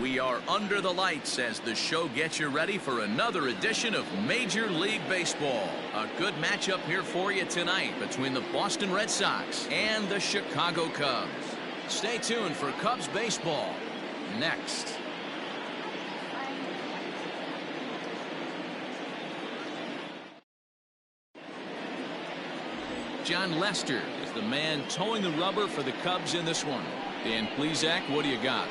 We are under the lights as the show gets you ready for another edition of Major League Baseball. A good matchup here for you tonight between the Boston Red Sox and the Chicago Cubs. Stay tuned for Cubs baseball next. John Lester is the man towing the rubber for the Cubs in this one. Dan Plesac, what do you got?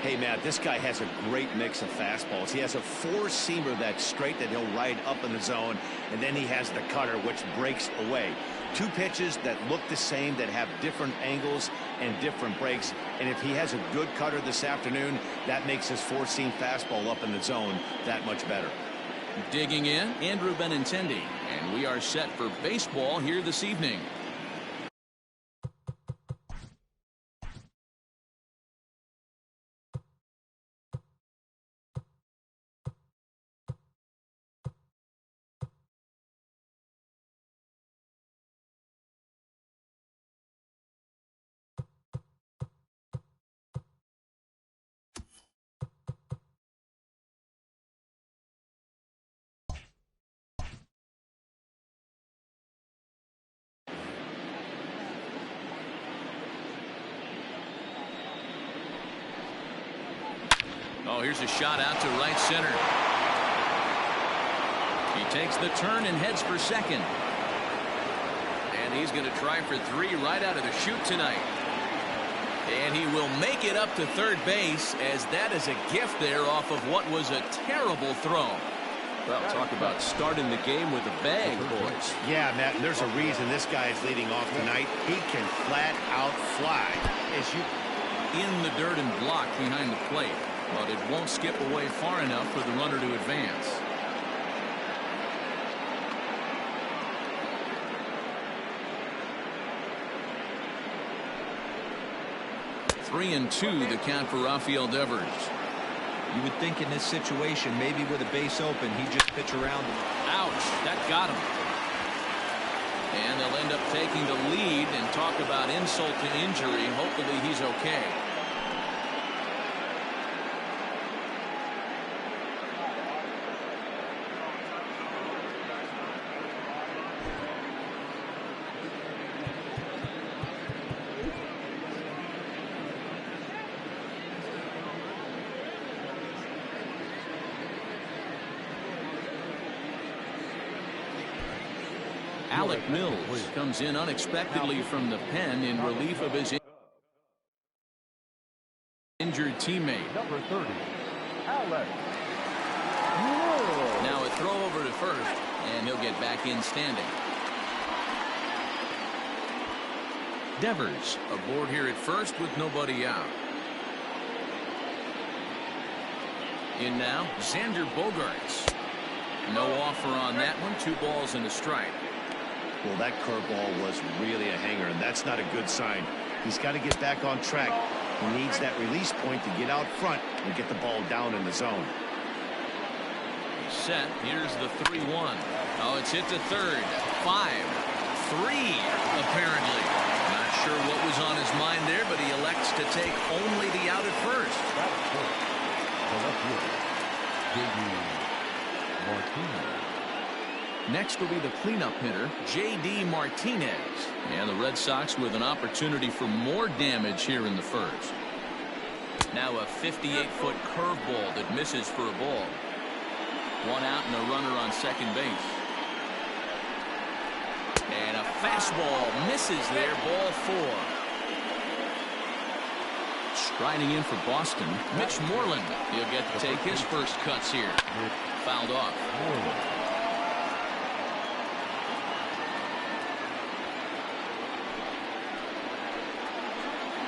Hey, Matt, this guy has a great mix of fastballs. He has a four-seamer that's straight that he'll ride up in the zone, and then he has the cutter, which breaks away. Two pitches that look the same, that have different angles and different breaks. And if he has a good cutter this afternoon, that makes his four-seam fastball up in the zone that much better. Digging in, Andrew Benintendi, and we are set for baseball here this evening. Oh, here's a shot out to right center. He takes the turn and heads for second. And he's going to try for three right out of the chute tonight. And he will make it up to third base, as that is a gift there off of what was a terrible throw. Well, talk about starting the game with a bang, boys. Yeah, Matt, and there's a reason this guy is leading off tonight. He can flat out fly. In the dirt and blocked behind the plate. But it won't skip away far enough for the runner to advance. Three and two, the count for Rafael Devers. You would think in this situation, maybe with a base open, he'd just pitch around him. Ouch, that got him. And they'll end up taking the lead and talk about insult to injury. Hopefully he's okay. Alec Mills comes in unexpectedly from the pen in relief of his injured teammate. Number 30, Alec. Now a throw over to first, and he'll get back in standing. Devers aboard here at first with nobody out. In now, Xander Bogaerts. No offer on that one. 2 balls and a strike. Well, that curveball was really a hanger, and that's not a good sign. He's got to get back on track. He needs that release point to get out front and get the ball down in the zone. Set. Here's the 3-1. Oh, it's hit to third. 5-3, apparently. Not sure what was on his mind there, but he elects to take only the out at first. Next will be the cleanup hitter, J.D. Martinez. And the Red Sox with an opportunity for more damage here in the first. Now a 58-foot curveball that misses for a ball. 1 out and a runner on second base. And a fastball misses there, ball 4. Striding in for Boston, Mitch Moreland. He'll get to take his first cuts here. Fouled off.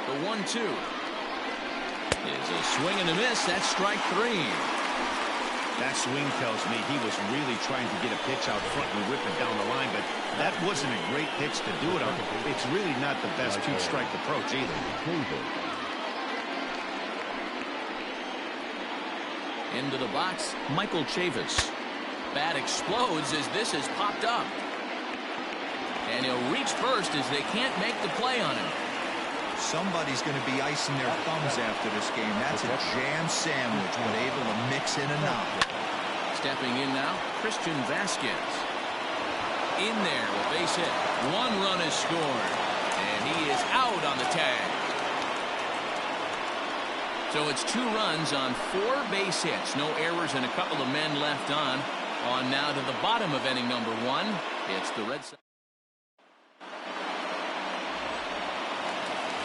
The 1-2 is a swing and a miss. That's strike 3. That swing tells me he was really trying to get a pitch out front and whip it down the line, but that wasn't a great pitch to do it on. It's really not the best 2-strike approach either. Into the box, Michael Chavis. Bat explodes as this is popped up. And he'll reach first as they can't make the play on him. Somebody's going to be icing their thumbs after this game. That's a jam sandwich, but able to mix in and out. Stepping in now, Christian Vasquez. In there, a base hit. One run is scored, and he is out on the tag. So it's 2 runs on 4 base hits. No errors and a couple of men left on. On now to the bottom of inning number 1. It's the Red Sox.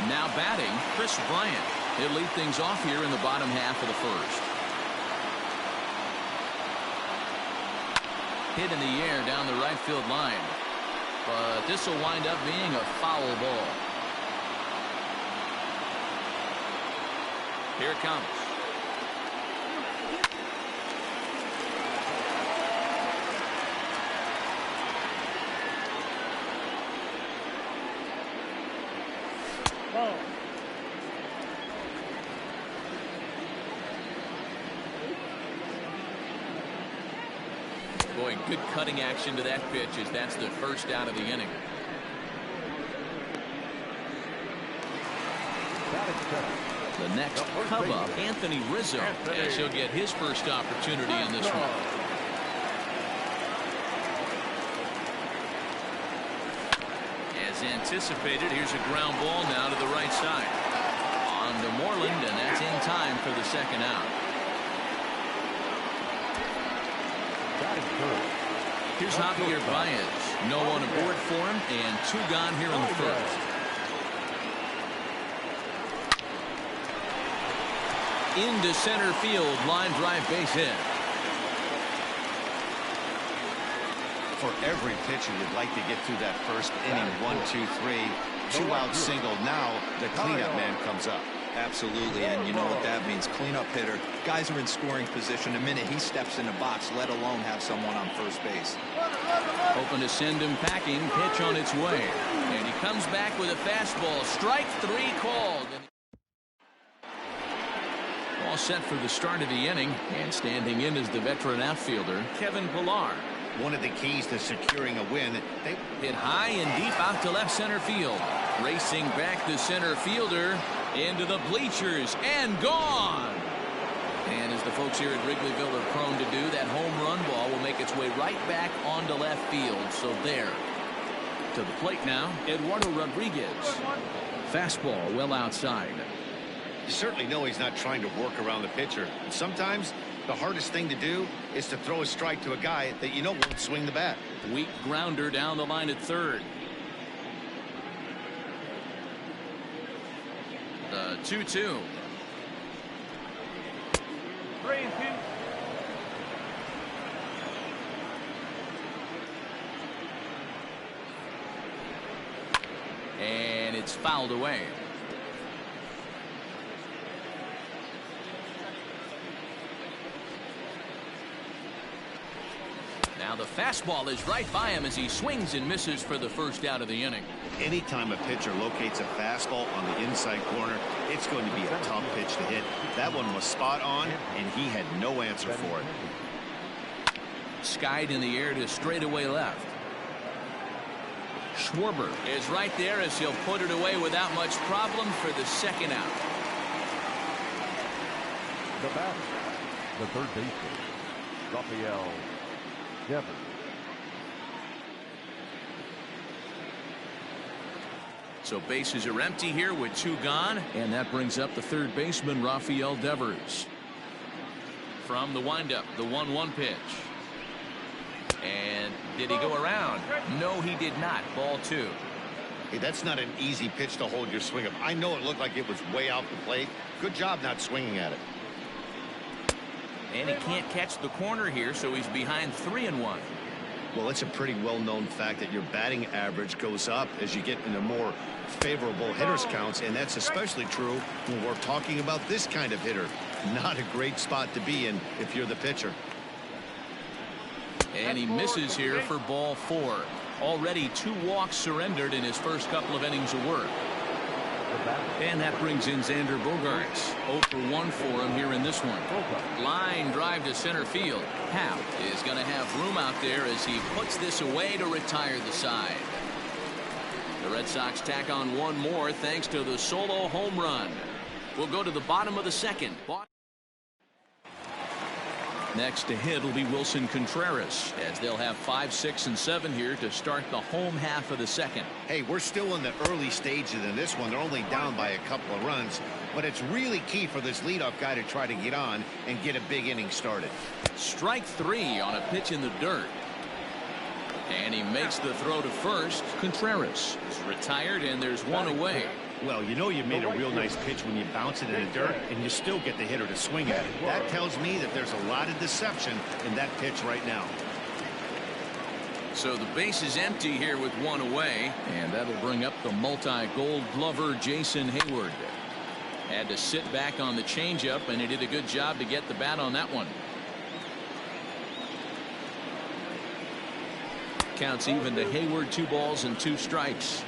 Now batting, Chris Bryant. He'll lead things off here in the bottom half of the first. Hit in the air down the right field line. But this will wind up being a foul ball. Here it comes. Boy, good cutting action to that pitch as that's the first out of the inning. The next come up, Anthony Rizzo, as he'll get his first opportunity in this one. As anticipated, here's a ground ball now to the right side. On to Moreland, and that's in time for the second out. Here's Javier Baez. No one aboard for him, and 2 gone here in the first. Into center field, line drive base hit. For every pitcher, you'd like to get through that first inning. 1, 2, 3, 2 out single. Now the cleanup man comes up. Absolutely, and you know what that means. Cleanup hitter. Guys are in scoring position the minute he steps in the box, let alone have someone on first base. Hoping to send him packing. Pitch on its way. And he comes back with a fastball. Strike 3 called. All set for the start of the inning. And standing in is the veteran outfielder, Kevin Pillar. One of the keys to securing a win. They hit high and deep out to left center field. Racing back the center fielder into the bleachers and gone. And as the folks here at Wrigleyville are prone to do, that home run ball will make its way right back onto left field. So there. To the plate now, Eduardo Rodriguez. Fastball well outside. You certainly know he's not trying to work around the pitcher. And sometimes the hardest thing to do is to throw a strike to a guy that you know won't swing the bat. Weak grounder down the line at third. The 2-2. 3-2. And it's fouled away. Now the fastball is right by him as he swings and misses for the first out of the inning. Anytime a pitcher locates a fastball on the inside corner, it's going to be a tough pitch to hit. That one was spot on, and he had no answer for it. Skied in the air to straightaway left. Schwarber is right there as he'll put it away without much problem for the second out. The batter, the third baseman, Rafael Gavin. So bases are empty here with 2 gone, and that brings up the third baseman, Rafael Devers. From the windup, the 1-1 pitch. And did he go around? No, he did not. Ball 2. Hey, that's not an easy pitch to hold your swing up. I know it looked like it was way out the plate. Good job not swinging at it. And he can't catch the corner here, so he's behind 3-1. Well, it's a pretty well-known fact that your batting average goes up as you get into more favorable hitters counts, and that's especially true when we're talking about this kind of hitter. Not a great spot to be in if you're the pitcher. And he misses here for ball 4. Already 2 walks surrendered in his first couple of innings of work. And that brings in Xander Bogaerts. 0 for 1 for him here in this one. Line drive to center field. Happ is going to have room out there as he puts this away to retire the side. The Red Sox tack on one more thanks to the solo home run. We'll go to the bottom of the second. Next to hit will be Wilson Contreras, as they'll have 5, 6, and 7 here to start the home half of the second. Hey, we're still in the early stages in this one. They're only down by a couple of runs, but it's really key for this leadoff guy to try to get on and get a big inning started. Strike 3 on a pitch in the dirt. And he makes the throw to first. Contreras is retired, and there's one away. Well, you know you made a real nice pitch when you bounce it in the dirt and you still get the hitter to swing at it. That tells me that there's a lot of deception in that pitch right now. So the base is empty here with one away, and that'll bring up the multi-gold glover Jason Hayward. Had to sit back on the changeup, and he did a good job to get the bat on that one. Counts even to Hayward, 2 balls and 2 strikes.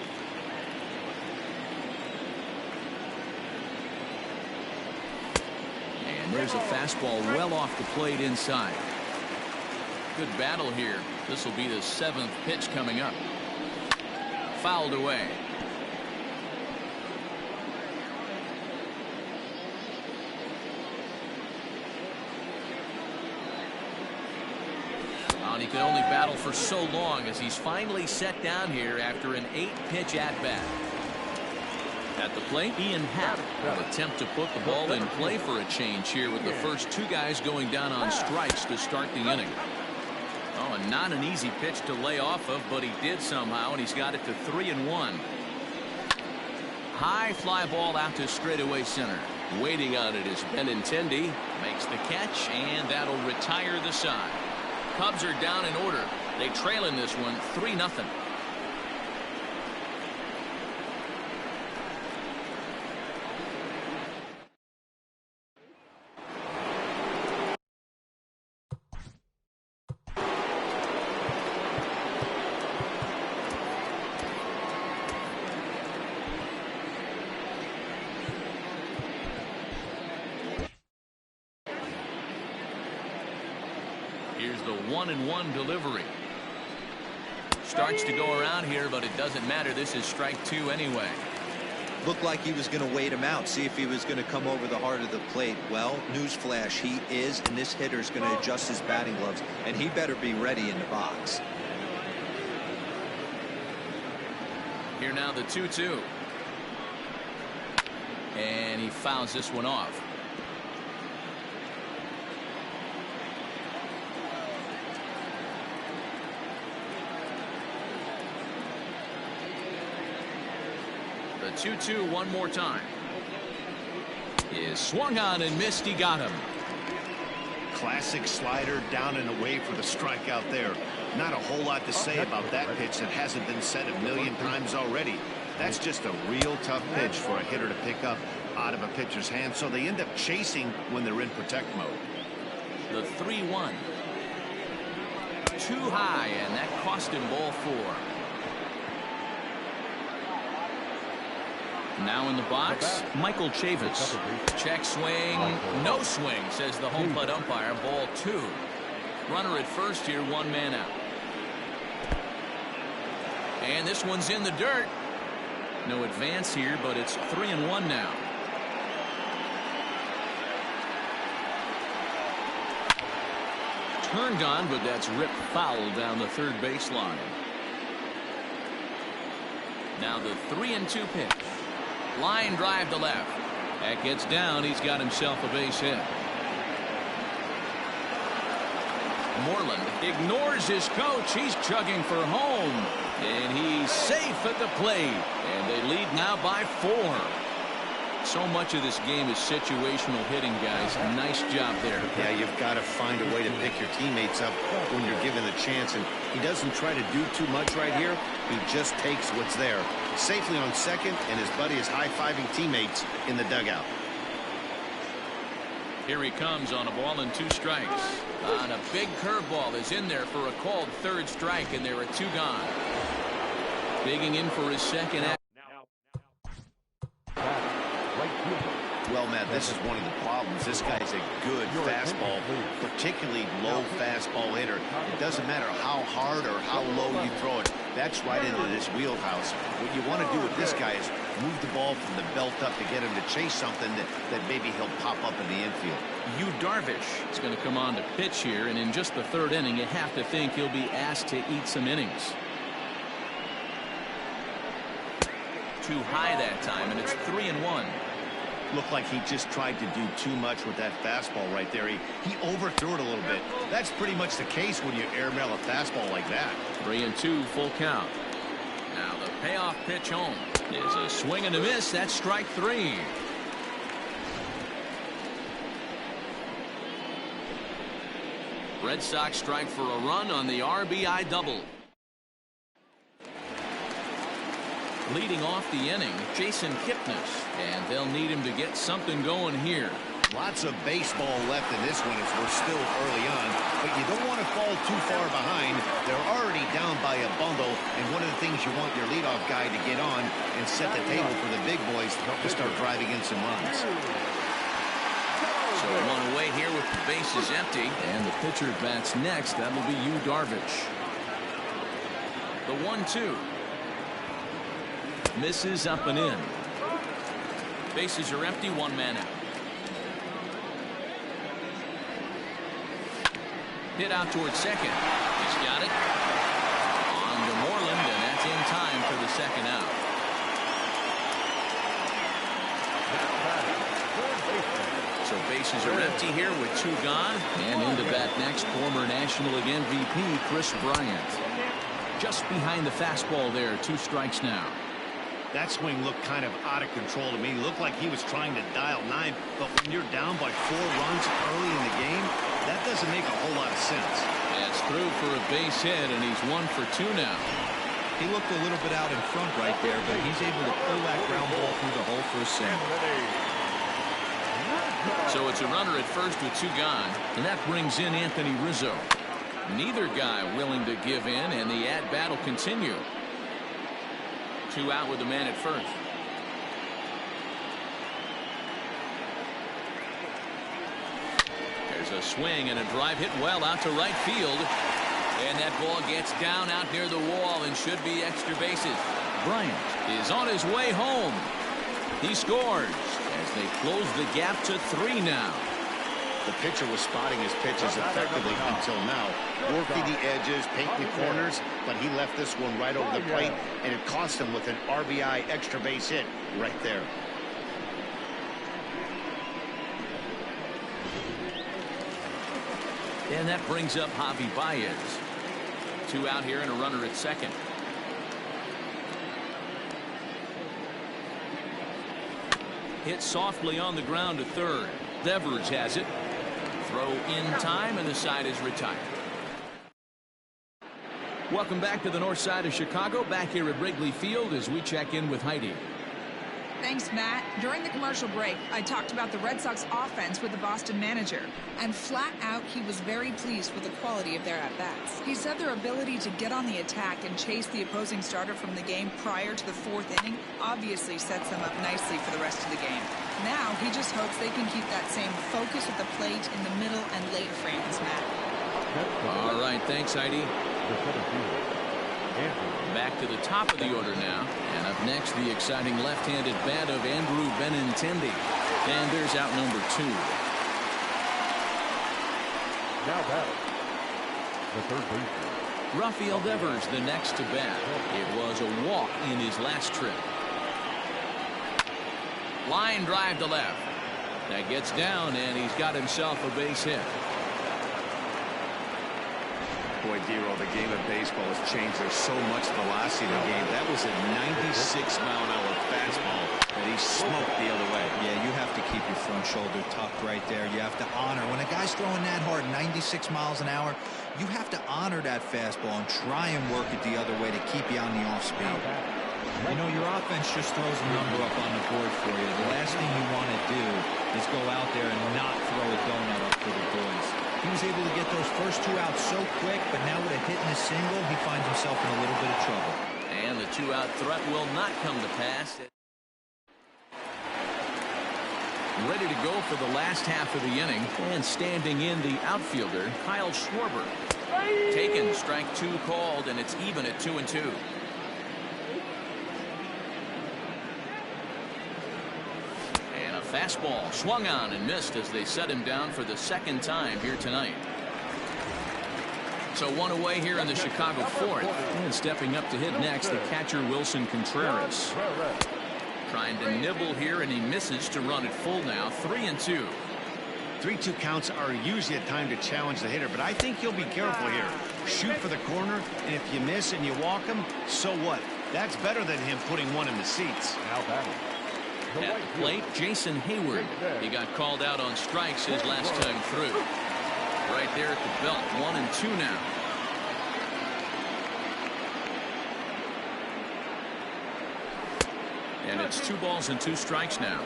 And there's a fastball well off the plate inside. Good battle here. This will be the 7th pitch coming up. Fouled away. He can only battle for so long as he's finally set down here after an 8-pitch at-bat. At the plate, Ian Happ will attempt to put the ball in play for a change here with the first 2 guys going down on strikes to start the inning. Oh, and not an easy pitch to lay off of, but he did somehow, and he's got it to 3-1. High fly ball out to straightaway center. Waiting on it is Benintendi. Makes the catch, and that'll retire the side. Cubs are down in order. They trail in this one 3-0. Here's the 1-1 delivery. Starts to go around here, but it doesn't matter. This is strike 2 anyway. Looked like he was going to wait him out, see if he was going to come over the heart of the plate. Well, newsflash, he is, and this hitter's going to adjust his batting gloves, and he better be ready in the box. Here now the 2-2. And he fouls this one off. The 2-2 one more time. Is swung on and missed. He got him. Classic slider down and away for the strikeout there. Not a whole lot to say about that pitch that hasn't been said a million times already. That's just a real tough pitch for a hitter to pick up out of a pitcher's hand, so they end up chasing when they're in protect mode. The 3-1. Too high, and that cost him ball 4. Now in the box, Michael Chavis. Check swing, no swing, says the home plate umpire. Ball 2. Runner at first here, 1 man out. And this one's in the dirt. No advance here, but it's 3-1 now. Turned on, but that's ripped foul down the third baseline. Now the 3-2 pitch. Line drive to left. That gets down. He's got himself a base hit. Moreland ignores his coach. He's chugging for home. And he's safe at the plate. And they lead now by 4. So much of this game is situational hitting, guys. Nice job there. Yeah, you've got to find a way to pick your teammates up when you're given the chance. And he doesn't try to do too much right here. He just takes what's there. Safely on second, and his buddy is high-fiving teammates in the dugout. Here he comes on a ball and 2 strikes. On a big curveball is in there for a called 3rd strike, and there are 2 gone. Digging in for his second. Well, Matt, this is one of the problems. This guy's a good fastball, but particularly low fastball hitter. It doesn't matter how hard or how low you throw it. That's right into this wheelhouse. What you want to do with this guy is move the ball from the belt up to get him to chase something that maybe he'll pop up in the infield. Yu Darvish is going to come on to pitch here, and in just the third inning, you have to think he'll be asked to eat some innings. Too high that time, and it's 3-1. Looked like he just tried to do too much with that fastball right there. He overthrew it a little bit. That's pretty much the case when you airmail a fastball like that. 3-2, full count. Now the payoff pitch home is a swing and a miss. That's strike 3. Red Sox strike for a run on the RBI double. Leading off the inning, Jason Kipnis, and they'll need him to get something going here. Lots of baseball left in this one as we're still early on, but you don't want to fall too far behind. They're already down by a bundle, and one of the things you want your leadoff guy to get on and set the table for the big boys to start driving in some runs. So one away here with the bases empty, and the pitcher bats next. That'll be Yu Darvish. The 1-2. Misses up and in. Bases are empty, one man out. Hit out towards second. He's got it. On to Moreland, and that's in time for the second out. So bases are empty here with 2 gone. And into bat next, former National League MVP Kris Bryant. Just behind the fastball there, 2 strikes now. That swing looked kind of out of control to me. It looked like he was trying to dial 9, but when you're down by 4 runs early in the game, that doesn't make a whole lot of sense. That's through for a base hit, and he's 1 for 2 now. He looked a little bit out in front right there, but he's able to pull that ground ball through the hole for a single. So it's a runner at first with 2 gone, and that brings in Anthony Rizzo. Neither guy willing to give in, and the at-bat will continue. 2 out with the man at first. There's a swing and a drive hit well out to right field. And that ball gets down out near the wall and should be extra bases. Bryant is on his way home. He scores as they close the gap to 3 now. The pitcher was spotting his pitches effectively until now, working the edges, painting the corners, but he left this one right over the plate, and it cost him with an RBI extra base hit right there. And that brings up Javi Baez. 2 out here and a runner at second. Hit softly on the ground to third. Devers has it. Throw in time, and the side is retired. Welcome back to the north side of Chicago, back here at Wrigley Field as we check in with Heidi. Thanks, Matt. During the commercial break, I talked about the Red Sox offense with the Boston manager, and flat out, he was very pleased with the quality of their at-bats. He said their ability to get on the attack and chase the opposing starter from the game prior to the 4th inning obviously sets them up nicely for the rest of the game. Now, he just hopes they can keep that same focus at the plate in the middle and late frames, Matt. All right, thanks, Heidi. Back to the top of the order now. And up next, the exciting left-handed bat of Andrew Benintendi. And there's out number 2. Now batting, the third baseman, Rafael Devers, the next to bat. It was a walk in his last trip. Line drive to left. That gets down, and he's got himself a base hit. Boy, Dero, the game of baseball has changed. There's so much velocity in the game. That was a 96-mile-an-hour fastball that he smoked the other way. Yeah, you have to keep your front shoulder tucked right there. You have to honor. When a guy's throwing that hard, 96 miles an hour, you have to honor that fastball and try and work it the other way to keep you on the off-speed. You know, your offense just throws a number up on the board for you. The last thing you want to do is go out there and not throw a donut up for the boys. He was able to get those first 2 outs so quick, but now with a hit and a single, he finds himself in a little bit of trouble. And the 2-out threat will not come to pass. Ready to go for the last half of the inning. And standing in the outfielder, Kyle Schwarber. Taken, strike 2 called, and it's even at 2-2. And a fastball swung on and missed as they set him down for the second time here tonight. So one away here in the Chicago fourth. And stepping up to hit next, the catcher Wilson Contreras. Trying to nibble here, and he misses to run it full now. 3-2. 3-2 counts are usually a time to challenge the hitter, but I think you'll be careful here. Shoot for the corner, and if you miss and you walk him, so what? That's better than him putting one in the seats. Now batting. At the plate, Jason Hayward. He got called out on strikes his last time through. Right there at the belt. 1-2 now. And it's 2 balls and 2 strikes now.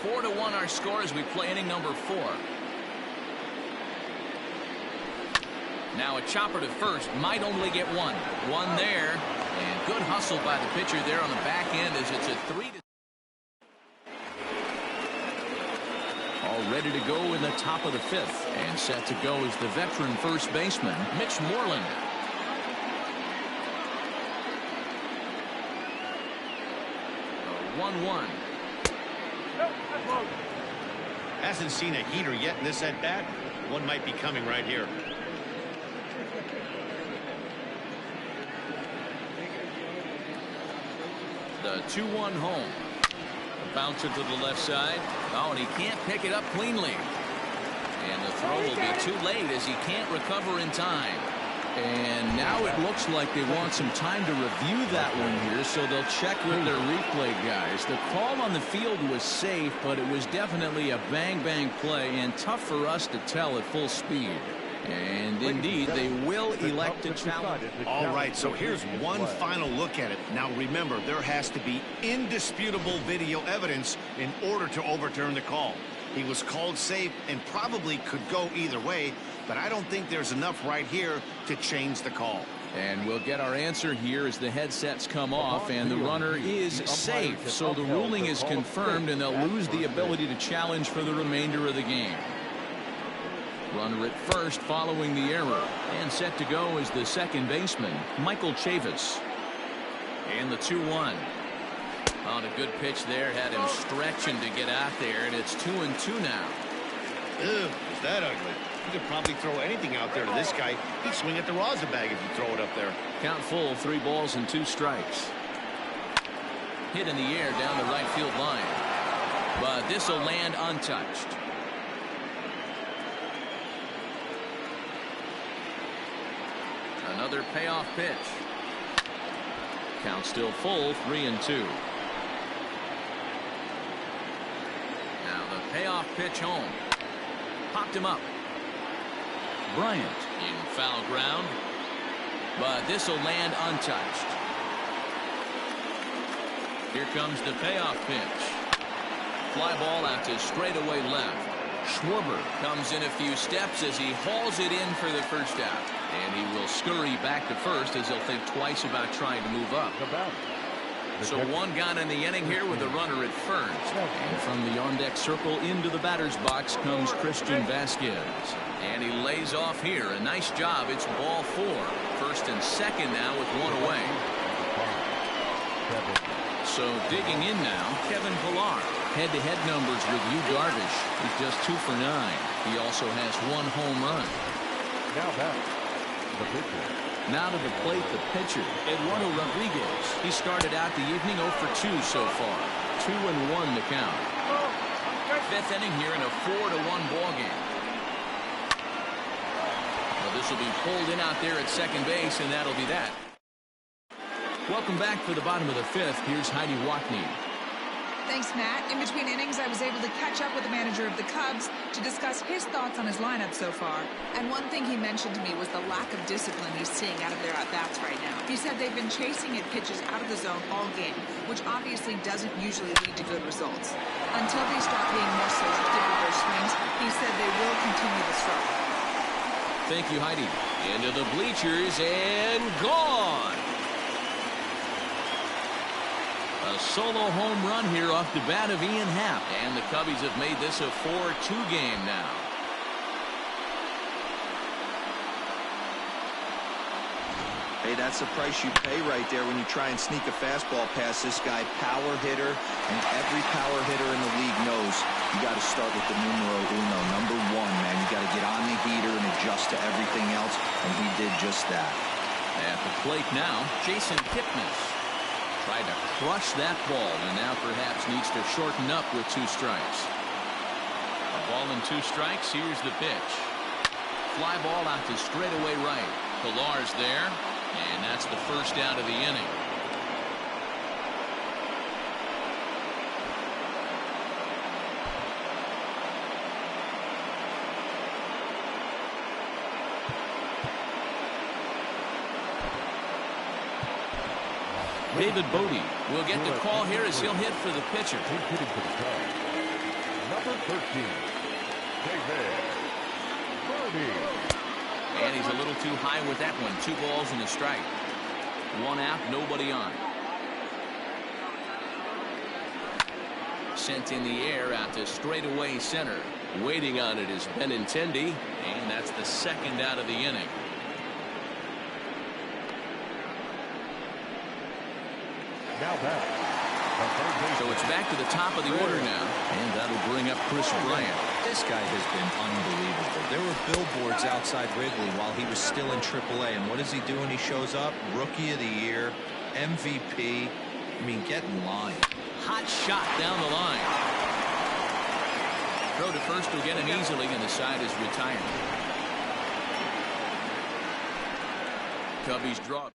4-1 our score as we play inning number 4. Now a chopper to first. Might only get one. One there. And good hustle by the pitcher there on the back end as it's a 3-2. All ready to go in the top of the 5th. And set to go is the veteran first baseman, Mitch Moreland. A 1-1. Hasn't seen a heater yet in this at-bat. One might be coming right here. The 2-1 home. Bounce it to the left side. Oh, and he can't pick it up cleanly. And the throw will be too late as he can't recover in time. And now it looks like they want some time to review that one here, so they'll check with their replay guys. The call on the field was safe, but it was definitely a bang-bang play and tough for us to tell at full speed. And indeed, they will elect to challenge. All right, so here's one final look at it. Now remember, there has to be indisputable video evidence in order to overturn the call. He was called safe and probably could go either way, but I don't think there's enough right here to change the call. And we'll get our answer here as the headsets come off, and the runner is safe. So the ruling is confirmed, and they'll lose the ability to challenge for the remainder of the game. Runner at first following the error, and set to go is the second baseman, Michael Chavis. And the 2-1. On a good pitch there, had him stretching to get out there, and it's 2-2 now. Ew, is that ugly? You could probably throw anything out there to this guy. He'd swing at the rosin bag if you throw it up there. Count full, 3 balls and 2 strikes. Hit in the air down the right field line. But this will land untouched. Another payoff pitch. Count still full, 3-2. Now the payoff pitch home. Popped him up. Bryant in foul ground. But this will land untouched. Here comes the payoff pitch. Fly ball out to straightaway left. Schwarber comes in a few steps as he hauls it in for the first out. And he will scurry back to first as he'll think twice about trying to move up. So one gone in the inning here with a runner at first. And from the on-deck circle into the batter's box comes Christian Vasquez. And he lays off here. A nice job. It's ball 4. First and second now with one away. So digging in now, Kevin Pillar. Head-to-head numbers with Yu Darvish. He's just 2 for 9. He also has 1 home run. Now back, the pitcher. Now to the plate, the pitcher, Eduardo Rodriguez. He started out the evening 0 for 2 so far. 2-1 to count. 5th inning here in a 4-1 ball game. Well, this will be pulled in out there at second base, and that'll be that. Welcome back for the bottom of the 5th. Here's Heidi Watney. Thanks, Matt. In between innings, I was able to catch up with the manager of the Cubs to discuss his thoughts on his lineup so far. And one thing he mentioned to me was the lack of discipline he's seeing out of their at-bats right now. He said they've been chasing at pitches out of the zone all game, which obviously doesn't usually lead to good results. Until they start being more selective with their swings, he said they will continue the struggle. Thank you, Heidi. Into the bleachers and gone. A solo home run here off the bat of Ian Happ. And the Cubbies have made this a 4-2 game now. Hey, that's the price you pay right there when you try and sneak a fastball past this guy. Power hitter, and every power hitter in the league knows you got to start with the numero uno, number one, man. You got to get on the heater and adjust to everything else, and he did just that. At the plate now, Jason Kipnis tried to crush that ball, and now perhaps needs to shorten up with 2 strikes. A ball and 2 strikes. Here's the pitch. Fly ball out to straightaway right. Pilar's there. And that's the first out of the inning. David Bodie will get the call here as he'll hit for the pitcher. Hitting for the Cubs, number 13, David Bodie. And he's a little too high with that one. 2 balls and a strike. 1 out, nobody on. Sent in the air out to straightaway center. Waiting on it is Benintendi, and that's the 2nd out of the inning. Now back. So it's back to the top of the order now, and that'll bring up Chris Bryant. This guy has been unbelievable. There were billboards outside Wrigley while he was still in AAA, and what is he doing? He shows up, Rookie of the Year, MVP. I mean, get in line. Hot shot down the line. Throw to first will get him easily, and the side is retired. Cubbies draw.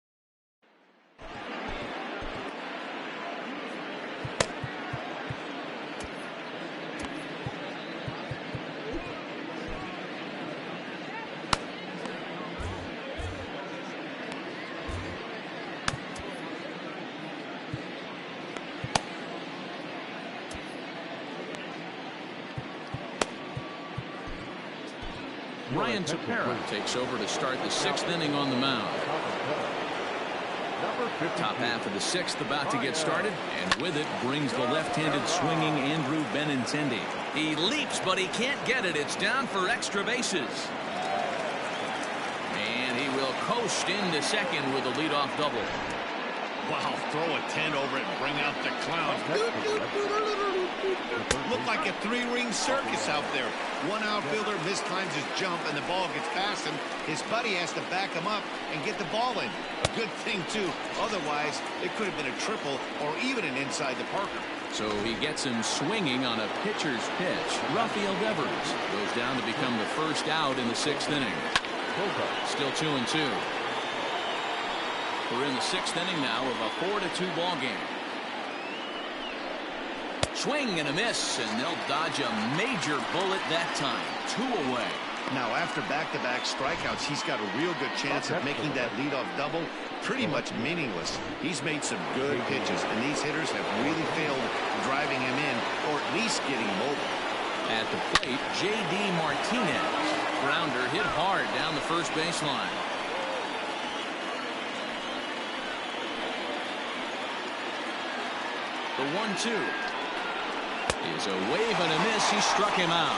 Ryan Tepera takes over to start the 6th inning on the mound. Top half of the 6th about to get started, and with it brings the left-handed swinging Andrew Benintendi. He leaps, but he can't get it. It's down for extra bases. And he will coast into second with a leadoff double. Wow, throw a tent over it and bring out the clown. Looked like a 3-ring circus out there. One outfielder mistimes his jump and the ball gets past him. His buddy has to back him up and get the ball in. A good thing, too. Otherwise, it could have been a triple or even an inside the Parker. So he gets him swinging on a pitcher's pitch. Rafael Devers goes down to become the first out in the 6th inning. Still 2-2. We're in the 6th inning now of a 4-2 ball game. Swing and a miss, and they'll dodge a major bullet that time. 2 away. Now, after back-to-back strikeouts, he's got a real good chance of making that leadoff double pretty much meaningless. He's made some good pitches, and these hitters have really failed driving him in or at least getting him over. At the plate, J.D. Martinez. Grounder hit hard down the first baseline. The 1-2 is a wave and a miss. He struck him out.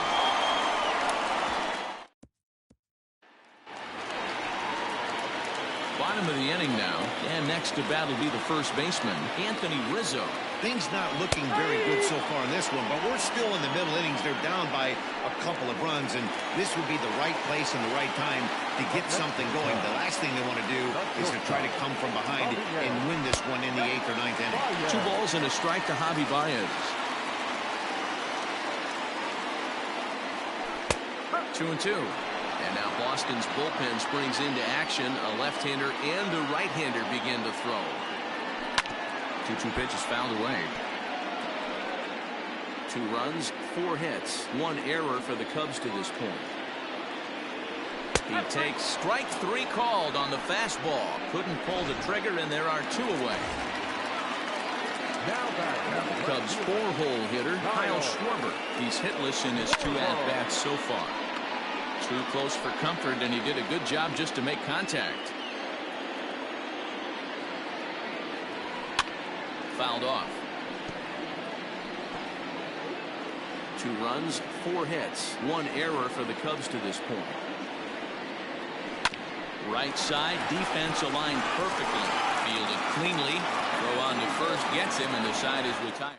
Bottom of the inning now, and next to bat will be the first baseman, Anthony Rizzo. Things not looking very good so far in this one, but we're still in the middle innings. They're down by a couple of runs, and this would be the right place and the right time to get something going. The last thing they want to do is to try to come from behind and win this one in the 8th or 9th inning. 2 balls and a strike to Javi Baez. 2-2. And now Boston's bullpen springs into action. A left-hander and a right-hander begin to throw. 2-2 pitch is fouled away. 2 runs, 4 hits, 1 error for the Cubs to this point. He takes strike 3 called on the fastball. Couldn't pull the trigger, and there are 2 away. The Cubs' 4-hole hitter, Kyle Schwarber. He's hitless in his 2 at-bats so far. Too close for comfort, and he did a good job just to make contact. Fouled off. 2 runs, 4 hits, 1 error for the Cubs to this point. Right side, defense aligned perfectly. Fielded cleanly. Throw on to first gets him, and the side is retired.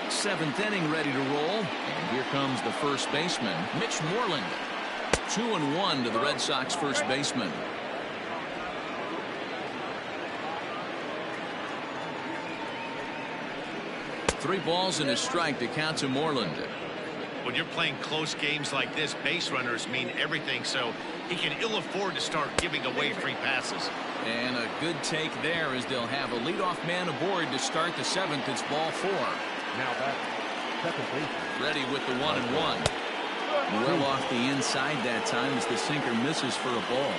7th inning ready to roll. And here comes the first baseman, Mitch Moreland. 2-1 to the Red Sox first baseman. Three balls and a strike to count to Moreland. When you're playing close games like this, base runners mean everything, so he can ill afford to start giving away free passes. And a good take there as they'll have a leadoff man aboard to start the 7th. It's ball 4. Now back, second base. Ready with the 1-1. Well off the inside that time as the sinker misses for a ball.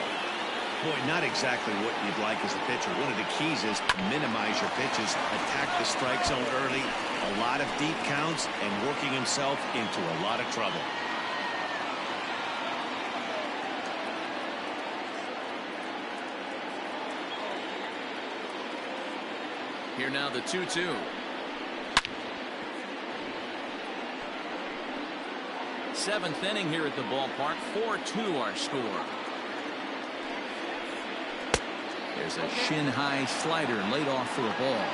Boy, not exactly what you'd like as a pitcher. One of the keys is to minimize your pitches, attack the strike zone early, a lot of deep counts, and working himself into a lot of trouble. Here now the 2-2. Seventh inning here at the ballpark. 4-2 our score. There's a shin-high slider laid off for a ball.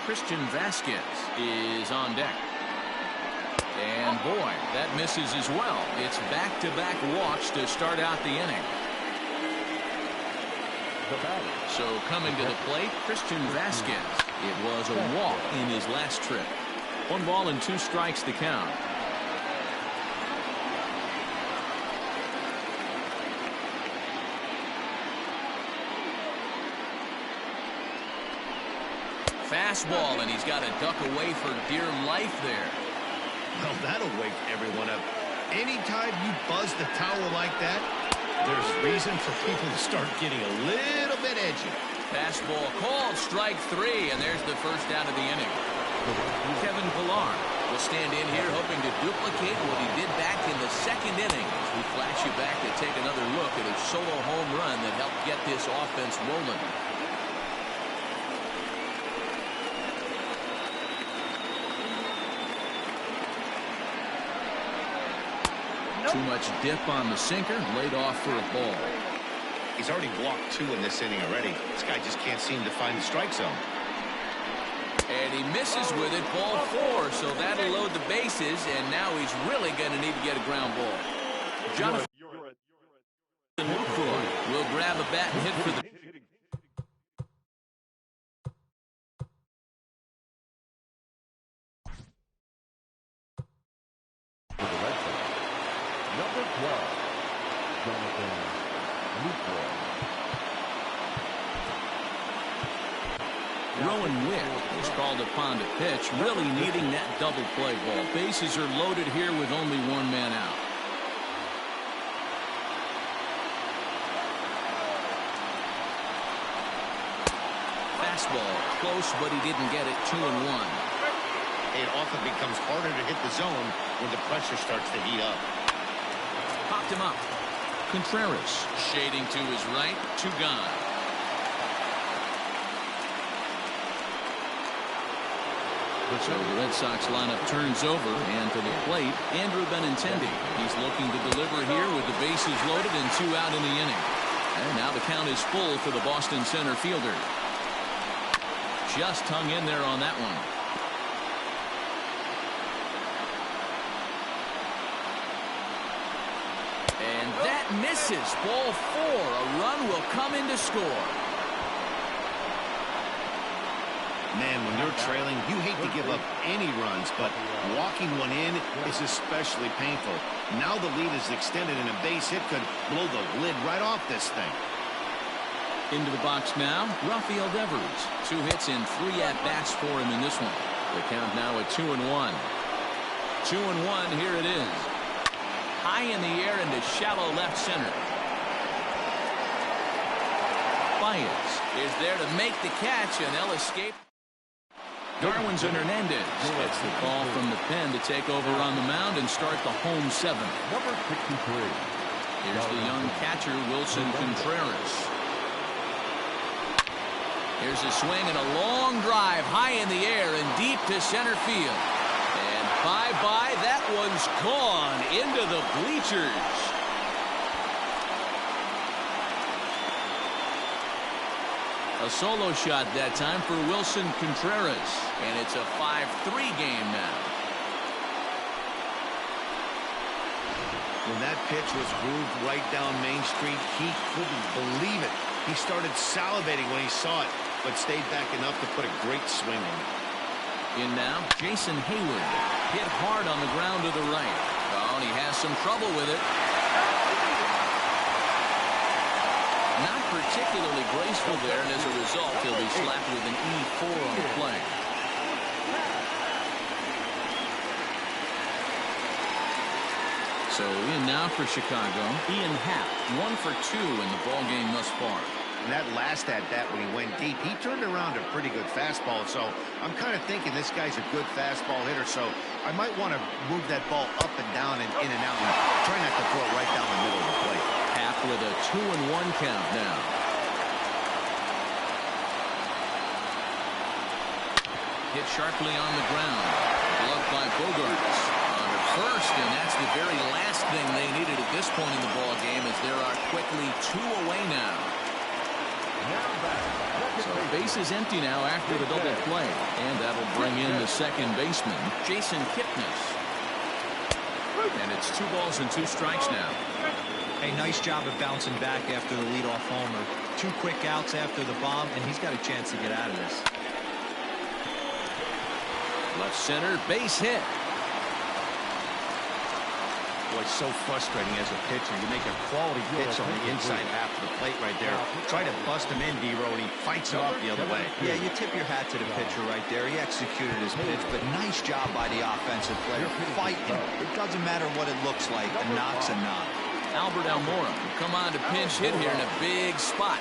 Christian Vasquez is on deck. And boy, that misses as well. It's back-to-back walks to start out the inning. So coming to the plate, Christian Vasquez. It was a walk in his last trip. 1 ball and 2 strikes to count. Fastball, and he's got to duck away for dear life there. Well, that'll wake everyone up. Anytime you buzz the towel like that, there's reason for people to start getting a little bit edgy. Fastball called, strike 3, and there's the first out of the inning. Kevin Pillar will stand in here hoping to duplicate what he did back in the 2nd inning. As we flash you back to take another look at a solo home run that helped get this offense rolling. Too much dip on the sinker, laid off for a ball. He's already walked 2 in this inning already. This guy just can't seem to find the strike zone. And he misses with it, ball 4, so that'll load the bases, and now he's really going to need to get a ground ball. Jonathan will grab a bat and hit for the... Number 12, Jonathan Rowan Wick was called upon to pitch, really needing that double play ball. Bases are loaded here with only 1 man out. Fastball, close, but he didn't get it. 2-1. It often becomes harder to hit the zone when the pressure starts to heat up. Popped him up. Contreras shading to his right. 2 gone. So the Red Sox lineup turns over, and to the plate, Andrew Benintendi. He's looking to deliver here with the bases loaded and 2 out in the inning. And now the count is full for the Boston center fielder. Just hung in there on that one. And that misses. Ball 4. A run will come in to score. Man, when you're trailing, you hate to give up any runs, but walking one in is especially painful. Now the lead is extended, and a base hit could blow the lid right off this thing. Into the box now, Rafael Devers. 2 hits and 3 at-bats for him in this one. The count now at 2-1. 2-1, here it is. High in the air into shallow left center. Baez is there to make the catch, and they'll escape. Darwin's and Hernandez gets the call from the pen to take over on the mound and start the home 7th. Number 63. Here's the young catcher, Wilson Contreras. Here's a swing and a long drive high in the air and deep to center field. And bye-bye, that one's gone into the bleachers. A solo shot that time for Wilson Contreras. And it's a 5-3 game now. When that pitch was grooved right down Main Street, he couldn't believe it. He started salivating when he saw it, but stayed back enough to put a great swing on it. In now, Jason Hayward. Hit hard on the ground to the right. Oh, and he has some trouble with it. Not particularly graceful there, and as a result, he'll be slapped with an E4 on the play. So in now for Chicago, Ian Happ, 1 for 2 in the ball game thus far. And that last at-bat when he went deep, he turned around a pretty good fastball. So I'm kind of thinking this guy's a good fastball hitter. So I might want to move that ball up and down and in and out and try not to throw it right down the middle of the plate. Happ with a 2-1 count now. Hit sharply on the ground. Gloved by Bogarts. Under first, and that's the very last thing they needed at this point in the ball game, as there are quickly 2 away now. So base is empty now after the double play, and that'll bring in the second baseman, Jason Kipnis. And it's 2 balls and 2 strikes now. Hey, nice job of bouncing back after the leadoff homer. 2 quick outs after the bomb, and he's got a chance to get out of this. Left center, base hit. Boy, it's so frustrating as a pitcher. You make a quality pitch on the inside half of the plate right there. Try to bust him in, D-Row, and he fights it off the other way. Yeah, you tip your hat to the pitcher right there. He executed his pitch, but nice job by the offensive player. Fighting. It doesn't matter what it looks like. A knock's a knock. Albert Almora will come on to pinch hit here in a big spot.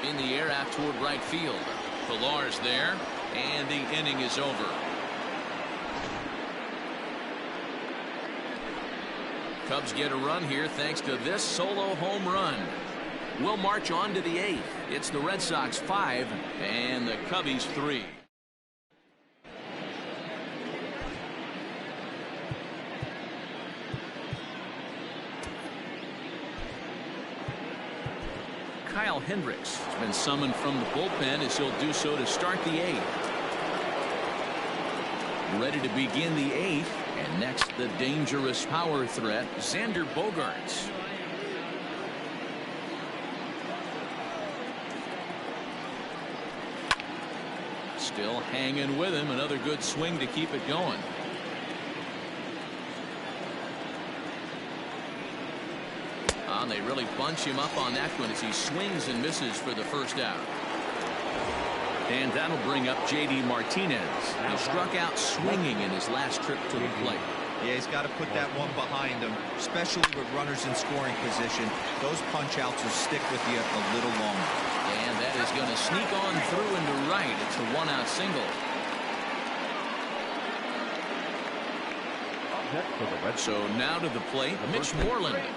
In the air out toward right field. Pilar's there, and the inning is over. Cubs get a run here thanks to this solo home run. We'll march on to the 8th. It's the Red Sox 5 and the Cubbies 3. Kyle Hendricks has been summoned from the bullpen, as he'll do so to start the 8th. Ready to begin the 8th, and next the dangerous power threat, Xander Bogaerts. Still hanging with him. Another good swing to keep it going. They really bunch him up on that one as he swings and misses for the first out. And that'll bring up J.D. Martinez. He struck out swinging in his last trip to the plate. Yeah, he's got to put that one behind him, especially with runners in scoring position. Those punch-outs will stick with you a little longer. And that is going to sneak on through into right. It's a 1-out single. So now to the plate, Mitch Moreland.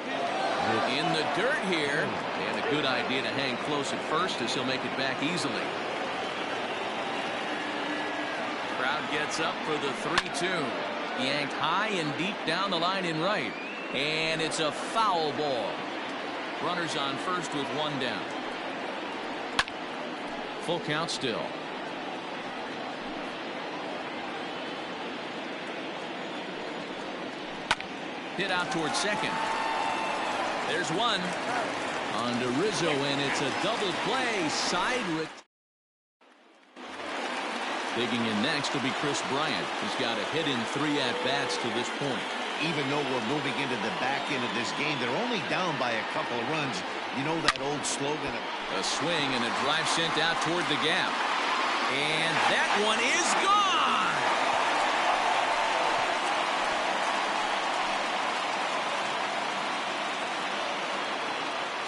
In the dirt here, and a good idea to hang close at first, as he'll make it back easily. Crowd gets up for the 3-2. Yanked high and deep down the line in right, and it's a foul ball. Runners on first with 1 down. Full count still. Hit out towards second. There's one on to Rizzo, and it's a double play. Side digging in next will be Chris Bryant. He's got a hit in 3 at-bats to this point. Even though we're moving into the back end of this game, they're only down by a couple of runs. You know that old slogan of a swing and a drive sent out toward the gap. And that one is gone.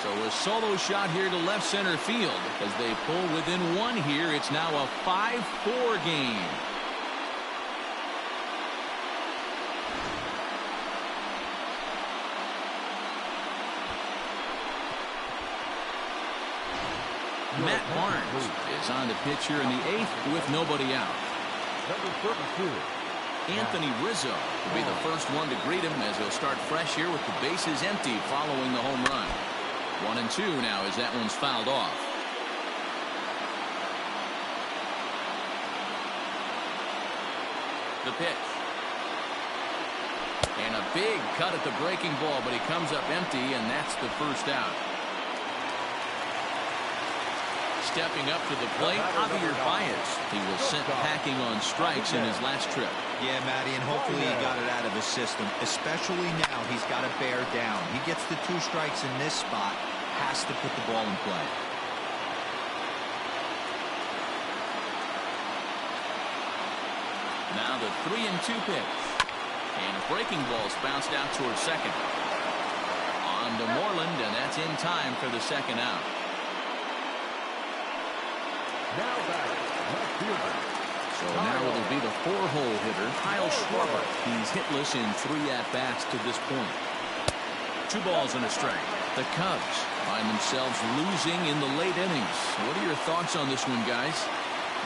So a solo shot here to left center field as they pull within 1 here. It's now a 5-4 game. Matt Barnes is on the pitch here in the 8th with nobody out. Number 32. Anthony Rizzo will be the first one to greet him as he'll start fresh here with the bases empty following the home run. 1-2 now as that one's fouled off. The pitch. And a big cut at the breaking ball, but he comes up empty, and that's the first out. Stepping up to the plate, Javier Baez. He was sent packing on strikes in his last trip. Yeah, Matty, and hopefully he got it out of his system. Especially now, he's got to bear down. He gets the 2 strikes in this spot, has to put the ball in play. Now the 3-2 pitch. And a breaking ball's bounced out towards second. On to Moreland, and that's in time for the second out. Now back, left fielder. So now it'll be the 4-hole hitter, Kyle Schwarber. He's hitless in 3 at-bats to this point. 2 balls and a strike. The Cubs find themselves losing in the late innings. What are your thoughts on this one, guys?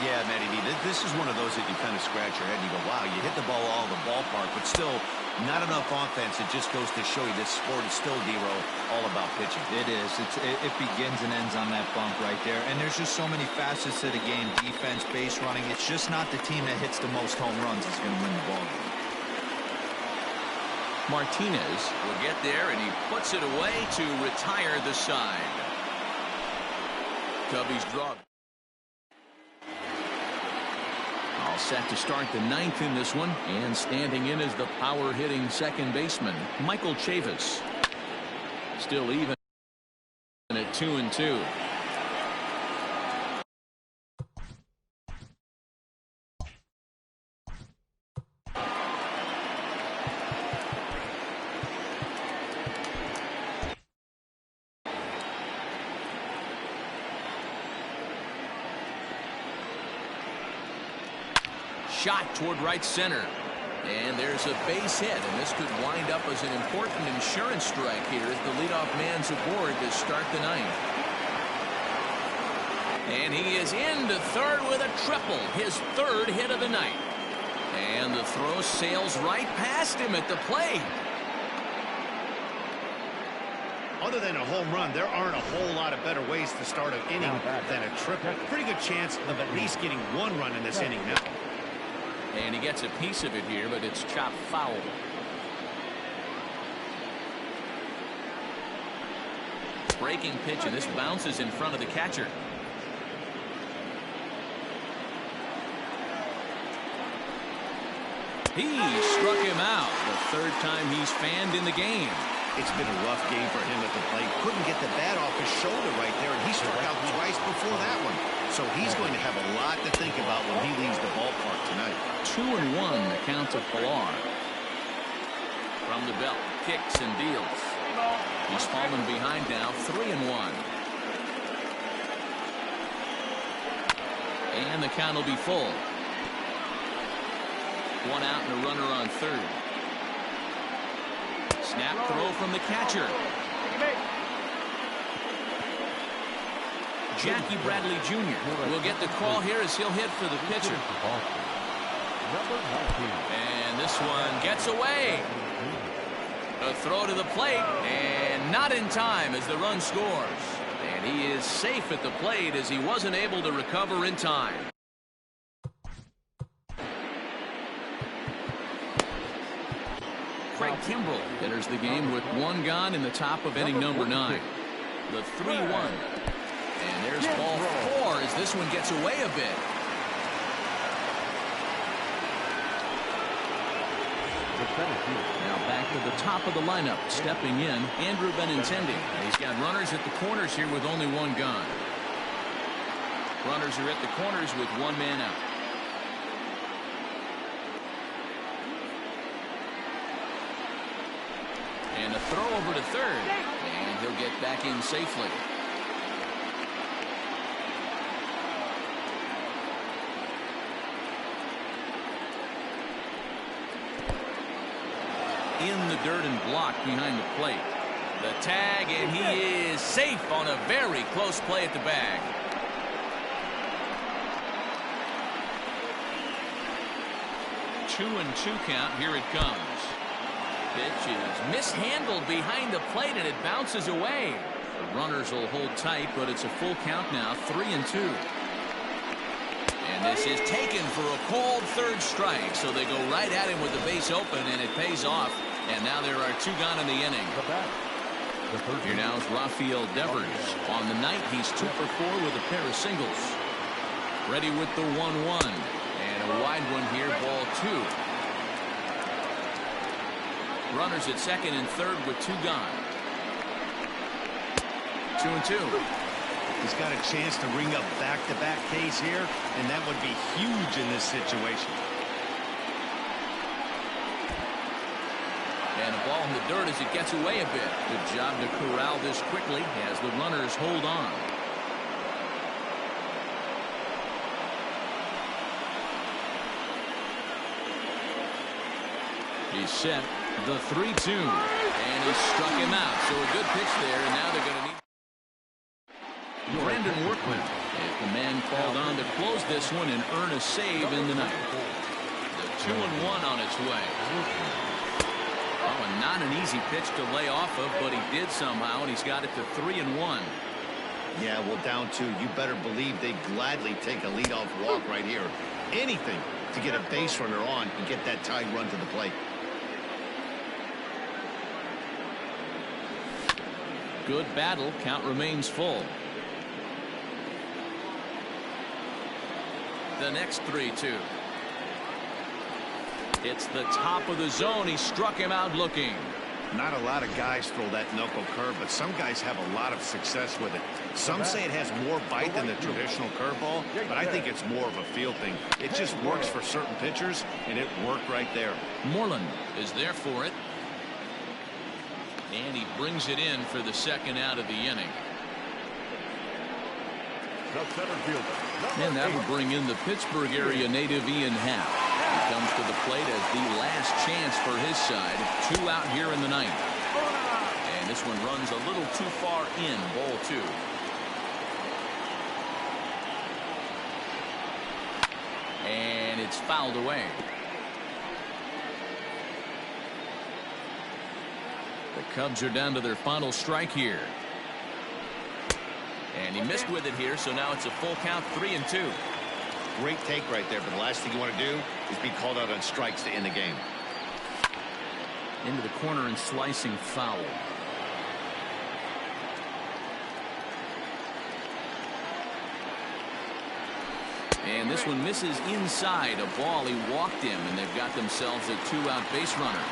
Yeah, Matty B, this is one of those that you kind of scratch your head and you go, wow, you hit the ball all the ballpark, but still not enough offense. It just goes to show you this sport is still, D-Row, all about pitching. It is. It begins and ends on that bump right there. And there's just so many facets to the game. Defense, base running. It's just not the team that hits the most home runs that's going to win the ball game. Martinez will get there, and he puts it away to retire the side. Cubbies draw. All set to start the 9th in this one, and standing in is the power-hitting second baseman, Michael Chavis. Still even at 2-2. Shot toward right center. And there's a base hit, and this could wind up as an important insurance strike here as the leadoff man's aboard to start the 9th. And he is into third with a triple, his 3rd hit of the night. And the throw sails right past him at the plate. Other than a home run, there aren't a whole lot of better ways to start an inning than a triple. Pretty good chance of at least getting 1 run in this inning now. And he gets a piece of it here, but it's chopped foul. Breaking pitch, and this bounces in front of the catcher. He struck him out. The 3rd time he's fanned in the game. It's been a rough game for him at the plate. Couldn't get the bat off his shoulder right there, and he struck out twice before that one. So he's going to have a lot to think about when he leaves the ballpark tonight. 2-1 the count to Pilar. From the belt, kicks and deals. He's fallen behind now, 3-1. And the count will be full. 1 out and a runner on 3rd. Snap throw from the catcher. Jackie Bradley Jr. will get the call here as he'll hit for the pitcher. And this one gets away. A throw to the plate, and not in time as the run scores. And he is safe at the plate as he wasn't able to recover in time. Craig Kimbrell enters the game with 1 gone in the top of inning number 9. The 3-1. And there's ball 4 as this one gets away a bit. Now back to the top of the lineup. Stepping in, Andrew Benintendi. He's got runners at the corners here with only 1 gone. Runners are at the corners with 1 man out. And a throw over to 3rd. And he'll get back in safely. In the dirt and blocked behind the plate. The tag, and he is safe on a very close play at the bag. 2-2 count. Here it comes. Pitch is mishandled behind the plate, and it bounces away. The runners will hold tight, but it's a full count now, 3-2. And this is taken for a called third strike, so they go right at him with the base open, and it pays off. And now there are 2 gone in the inning. Here now is Rafael Devers. On the night, he's 2 for 4 with a pair of singles. Ready with the 1-1. And a wide one here, ball 2. Runners at second and third with 2 gone. 2-2. He's got a chance to ring up back-to-back Ks here, and that would be huge in this situation. And a ball in the dirt as it gets away a bit. Good job to corral this quickly as the runners hold on. He's set. The 3-2. And he struck him out. So a good pitch there, and now they're going to need Brandon Workman. If the man called on to close this one and earn a save in the ninth. The 2-1 on its way. Oh, and not an easy pitch to lay off of, but he did somehow, and he's got it to 3-1. Yeah, well, down 2. You better believe they'd gladly take a leadoff walk right here. Anything to get a base runner on and get that tied run to the plate. Good battle. Count remains full. The next 3-2. It's the top of the zone. He struck him out looking. Not a lot of guys throw that knuckle curve, but some guys have a lot of success with it. Some say it has more bite than the traditional curveball, but I think it's more of a feel thing. It just works for certain pitchers, and it worked right there. Moreland is there for it. And he brings it in for the second out of the inning. And that will bring in the Pittsburgh area native Ian Happ. He comes to the plate as the last chance for his side. 2 out here in the ninth. And this one runs a little too far in, ball 2. And it's fouled away. The Cubs are down to their final strike here. And he missed with it here, so now it's a full count, 3-2. Great take right there, but the last thing you want to do is be called out on strikes to end the game. Into the corner and slicing foul. And this one misses inside. A ball, he walked him, and they've got themselves a 2-out base runner.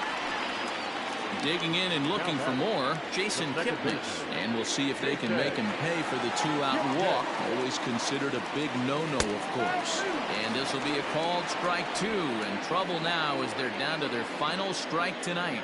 Digging in and looking for more, Jason Kipnis. And we'll see if they can make him pay for the 2-out walk. Always considered a big no-no, of course. And this will be a called strike 2. And trouble now as they're down to their final strike tonight.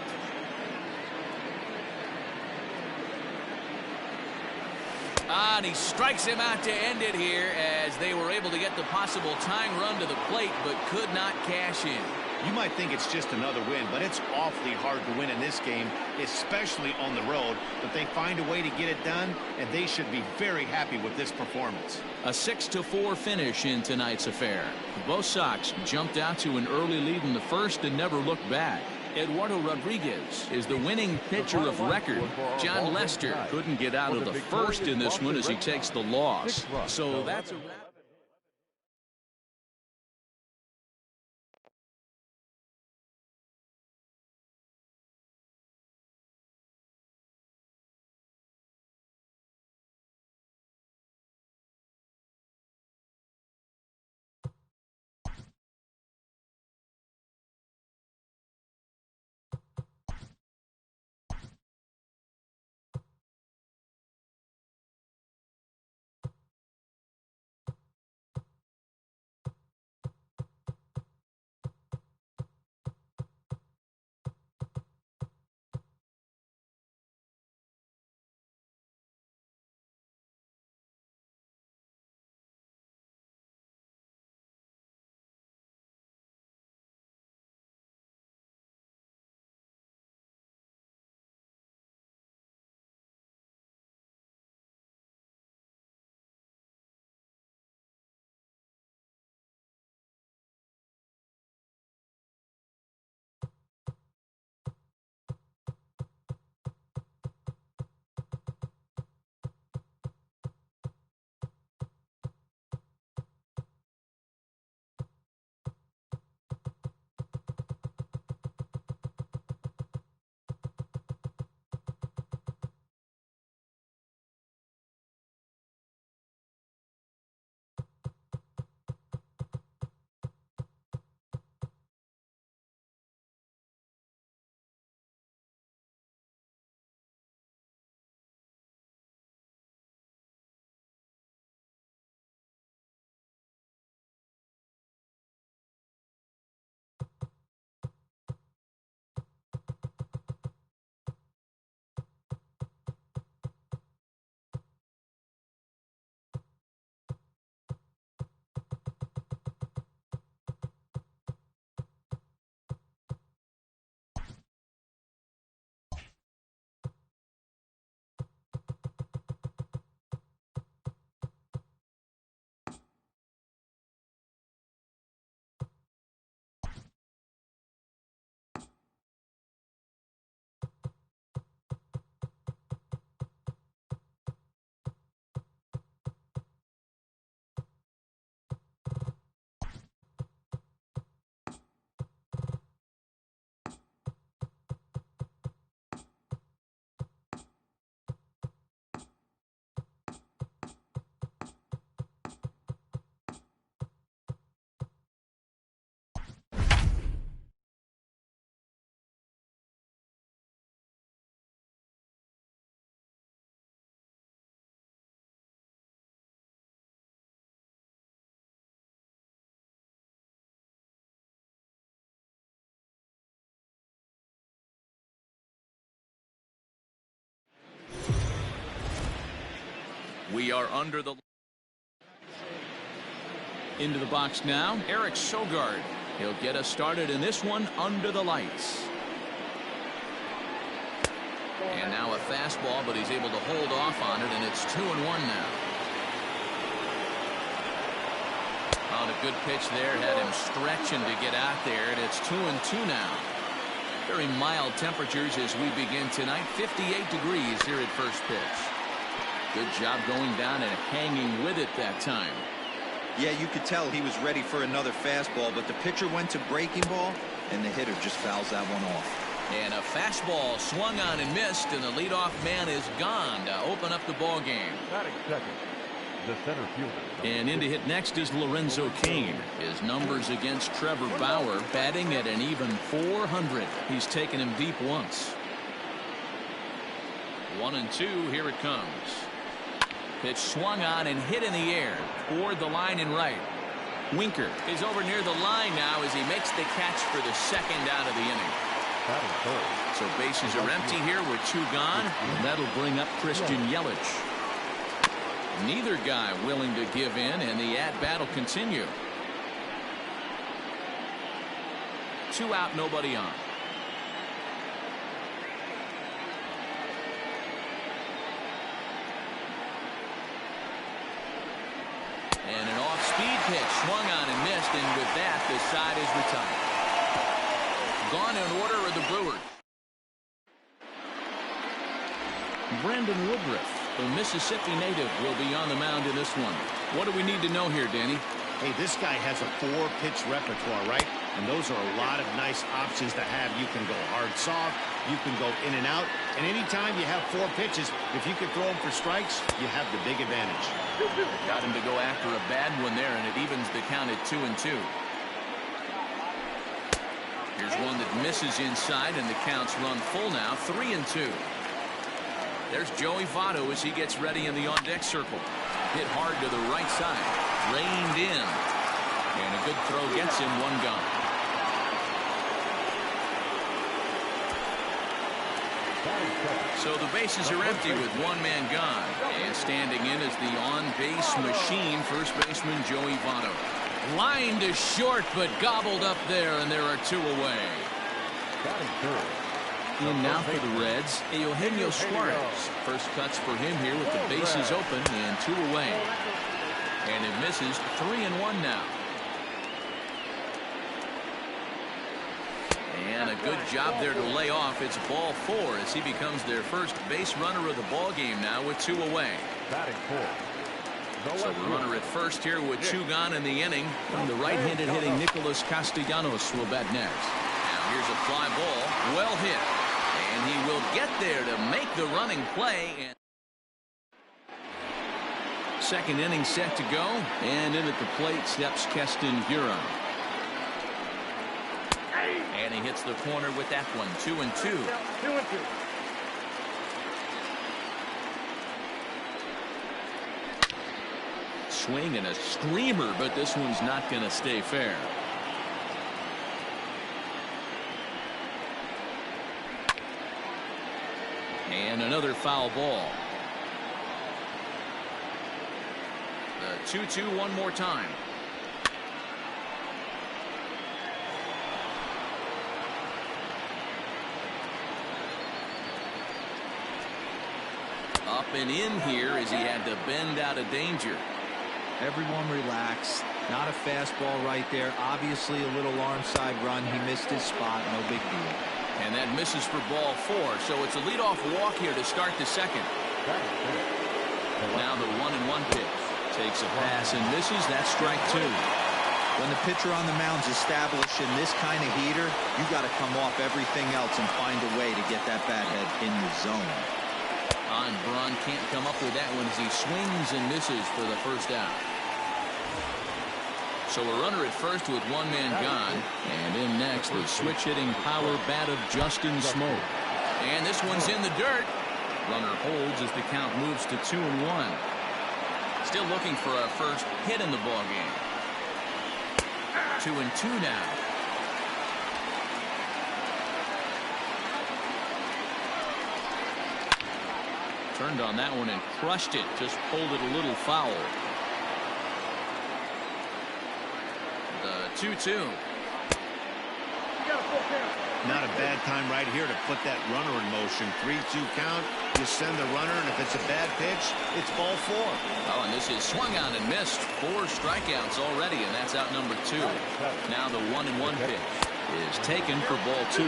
And he strikes him out to end it here as they were able to get the possible tying run to the plate, but could not cash in. You might think it's just another win, but it's awfully hard to win in this game, especially on the road. But they find a way to get it done, and they should be very happy with this performance. A 6-4 finish in tonight's affair. Both Sox jumped out to an early lead in the first and never looked back. Eduardo Rodriguez is the winning pitcher of record. John Lester couldn't get out of the first in this one as he takes the loss. So that's a wrap. We are under the. Into the box now, Eric Sogard. He'll get us started in this one under the lights. And now a fastball, but he's able to hold off on it, and it's 2-1 now. On a good pitch there, had him stretching to get out there, and it's 2-2 now. Very mild temperatures as we begin tonight. 58 degrees here at first pitch. Good job going down and hanging with it that time. Yeah, you could tell he was ready for another fastball, but the pitcher went to breaking ball, and the hitter just fouls that one off. And a fastball swung on and missed, and the leadoff man is gone to open up the ball game. Batting second, the center fielder. And in to hit next is Lorenzo Cain. His numbers against Trevor Bauer, batting at an even .400. He's taken him deep once. 1-2, here it comes. Pitch swung on and hit in the air toward the line and right. Winker is over near the line now as he makes the catch for the second out of the inning. So bases are empty here with 2 gone, and that'll bring up Christian Yelich. Neither guy willing to give in, and the at-bat will continue. 2 out, nobody on. And an off-speed pitch swung on and missed, and with that, the side is retired. Gone in order are the Brewers. Brandon Woodruff, the Mississippi native, will be on the mound in this one. What do we need to know here, Danny? Hey, this guy has a 4-pitch repertoire, right? And those are a lot of nice options to have. You can go hard, soft. You can go in and out. And anytime you have 4 pitches, if you can throw them for strikes, you have the big advantage. Got him to go after a bad one there, and it evens the count at 2-2. Here's one that misses inside, and the count's run full now, 3-2. There's Joey Votto as he gets ready in the on-deck circle. Hit hard to the right side, reined in, and a good throw gets him 1 gone. So the bases are empty with 1 man gone, and standing in is the on-base machine, first baseman Joey Votto. Line to short, but gobbled up there, and there are 2 away. In now for the Reds, Eugenio Suarez. First cuts for him here with the bases open and 2 away. And it misses. 3-1 now. And a good job there to lay off. It's ball 4 as he becomes their first base runner of the ball game now with 2 away. Batting 4. So the runner at first here with 2 gone in the inning. And the right-handed hitting Nicholas Castellanos will bat next. Now here's a fly ball. Well hit. And he will get there to make the running play. And second inning set to go. And in at the plate steps Keston Hiura. And he hits the corner with that one. 2-2. 2-2. Swing and a screamer, but this one's not going to stay fair. And another foul ball. The 2-2 one more time. Up and in here as he had to bend out of danger. Everyone relax. Not a fastball right there. Obviously a little arm side run. He missed his spot. No big deal. And that misses for ball 4. So it's a leadoff walk here to start the second. Now the 1-1 pitch. Takes a pass and misses. That's strike 2. When the pitcher on the mound's established in this kind of heater, you got to come off everything else and find a way to get that bat head in the zone. Braun can't come up with that one as he swings and misses for the first out. So a runner at first with 1 man gone, and in next the switch-hitting power bat of Justin Smoke. And this one's in the dirt. Runner holds as the count moves to 2-1. Still looking for a first hit in the ball game. 2-2 now. Turned on that one and crushed it. Just pulled it a little foul. The 2-2. Not a bad time right here to put that runner in motion. 3-2 count. You send the runner, and if it's a bad pitch, it's ball 4. Oh, and this is swung on and missed. 4 strikeouts already, and that's out number 2. Now the 1-1 pitch is taken for ball 2.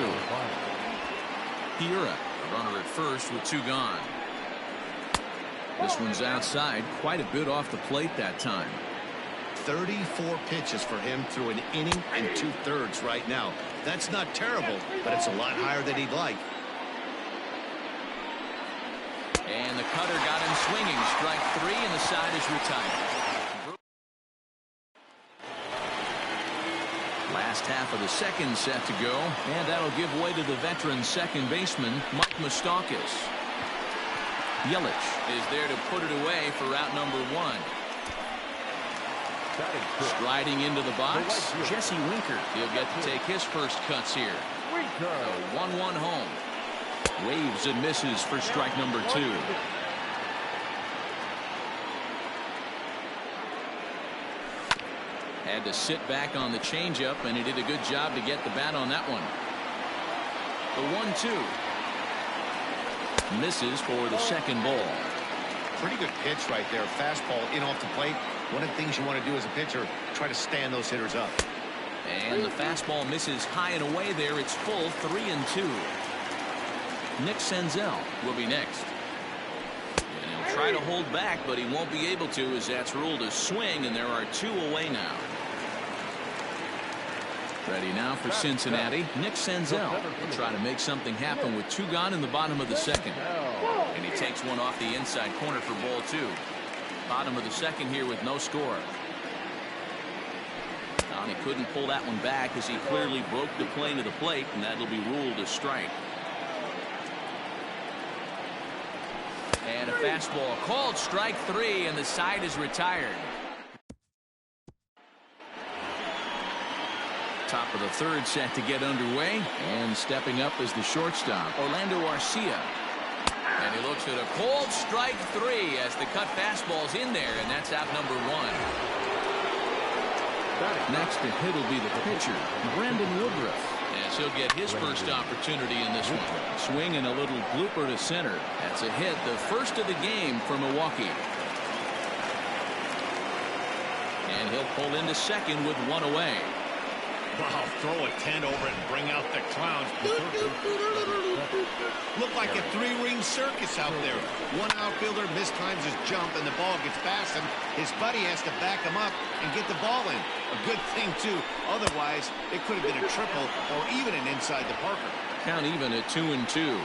Hira, runner at first with 2 gone. This one's outside, quite a bit off the plate that time. 34 pitches for him through an inning and 2/3 right now. That's not terrible, but it's a lot higher than he'd like. And the cutter got him swinging. Strike 3, and the side is retired. Last half of the second set to go, and that'll give way to the veteran second baseman, Mike Moustakas. Yelich is there to put it away for out number 1. Striding into the box, Jesse Winker. He'll get to take his first cuts here. A 1-1 home. Waves and misses for strike number 2. Had to sit back on the changeup, and he did a good job to get the bat on that one. The 1-2. Misses for the second ball. Pretty good pitch right there. Fastball in off the plate. One of the things you want to do as a pitcher, try to stand those hitters up. And the fastball misses high and away there. It's full, 3-2. Nick Senzel will be next. And he'll try to hold back, but he won't be able to, as that's ruled a swing, and there are 2 away now. Ready now for Cincinnati, Nick Senzel will try to make something happen with 2 gone in the bottom of the second. And he takes one off the inside corner for ball 2. Bottom of the second here with no score. And he couldn't pull that one back as he clearly broke the plane of the plate, and that'll be ruled a strike. And a fastball called strike 3, and the side is retired. Top of the third set to get underway, and stepping up is the shortstop, Orlando Arcia. And he looks at a cold strike 3 as the cut fastball's in there, and that's out number 1. Next to hit will be the pitcher, Brandon Woodruff, as he'll get his first opportunity in this one. Swing and a little blooper to center. That's a hit, the first of the game for Milwaukee. And he'll pull into second with 1 away. Wow, throw a tent over it and bring out the clowns. Look like a 3-ring circus out there. One outfielder mistimes his jump and the ball gets past him. His buddy has to back him up and get the ball in. A good thing, too. Otherwise, it could have been a triple or even an inside the Parker. Count even at 2-2.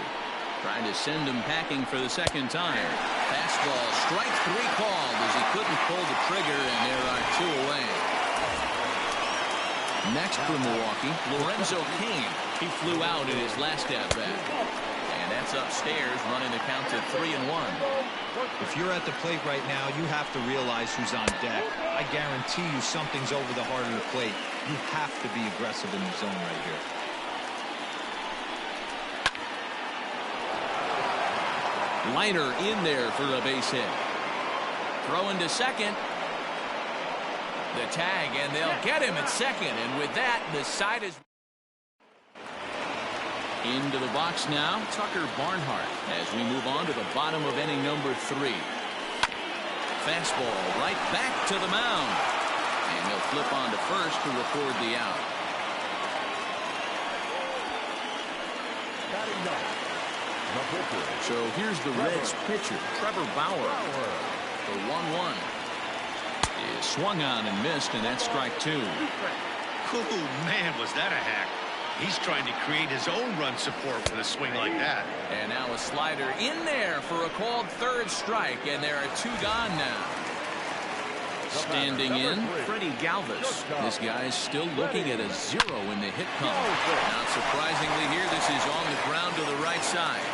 Trying to send him packing for the second time. Fastball, strike 3 called as he couldn't pull the trigger, and there are 2 away. Next for Milwaukee, Lorenzo Cain. He flew out in his last at-bat. And that's upstairs, running the count to 3-1. If you're at the plate right now, you have to realize who's on deck. I guarantee you something's over the heart of the plate. You have to be aggressive in the zone right here. Liner in there for a base hit. Throwing to second. The tag, and they'll get him at second, and with that, the side is into the box now. Tucker Barnhart as we move on to the bottom of inning number 3. Fastball right back to the mound, and he'll flip on to first to record the out. So here's the Reds pitcher, Trevor Bauer. The 1-1. Is swung on and missed, and that's strike 2. Oh, man, was that a hack. He's trying to create his own run support with a swing like that. And now a slider in there for a called third strike, and there are 2 gone now. Standing in, Freddie Galvis. This guy's still looking at a 0 in the hit column. Not surprisingly here, this is on the ground to the right side.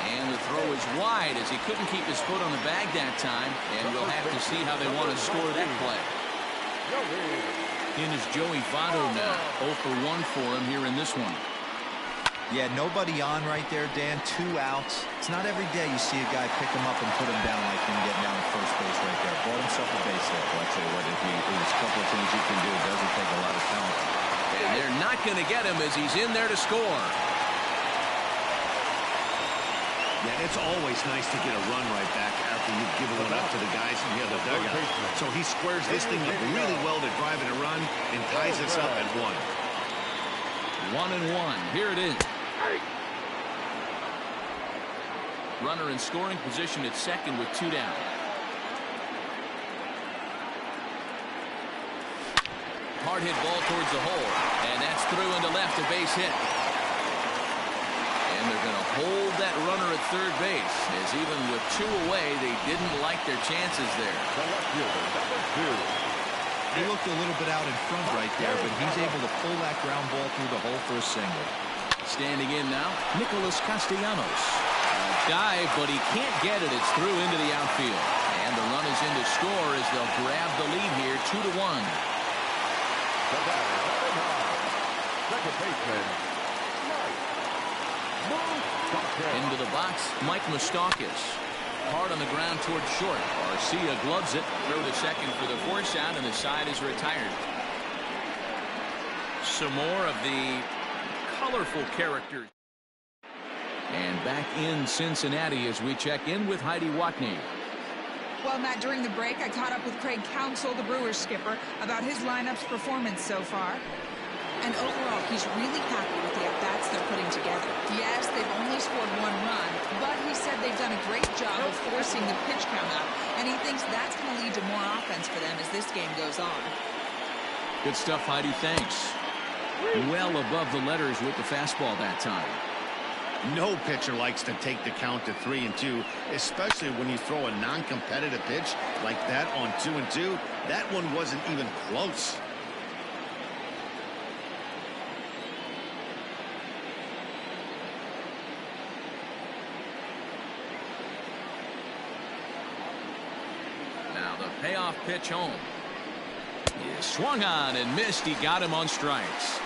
And the throw is wide as he couldn't keep his foot on the bag that time, and we'll have to see how they want to score that play. In is Joey Votto now. 0 for 1 for him here in this one. Yeah, nobody on right there, Dan. 2 outs. It's not every day you see a guy pick him up and put him down like him getting down to first base right there. Bought himself a base hit. Well, I'll tell you what, there's a couple of things you can do. It doesn't take a lot of talent. And they're not going to get him as he's in there to score. Yeah, it's always nice to get a run right back after you've given one up to the guys in the other dugout. So he squares this thing up really well to drive in a run and ties us up at 1. 1-1. Here it is. Runner in scoring position at second with 2 down. Hard hit ball towards the hole, and that's through into left, a base hit. And they're going to hold that runner at third base, as even with 2 away, they didn't like their chances there. He looked a little bit out in front right there, but he's able to pull that ground ball through the hole for a single. Standing in now, Nicholas Castellanos. Dive, but he can't get it. It's through into the outfield. And the run is in to score as they'll grab the lead here, 2-1. Second baseman, Into the box, Mike Moustakas. Hard on the ground towards short. Garcia gloves it. Throw to second for the force out, and the side is retired. Some more of the colorful characters. And back in Cincinnati as we check in with Heidi Watney. Well, Matt, during the break, I caught up with Craig Counsell, the Brewers skipper, about his lineup's performance so far. And overall, he's really happy with the at-bats they're putting together. Yes, they've only scored 1 run, but he said they've done a great job of forcing the pitch count up, and he thinks that's going to lead to more offense for them as this game goes on. Good stuff, Heidi. Thanks. Well above the letters with the fastball that time. No pitcher likes to take the count to 3-2, especially when you throw a non-competitive pitch like that on 2-2. That one wasn't even close. Now the payoff pitch home. He swung on and missed. He got him on strikes.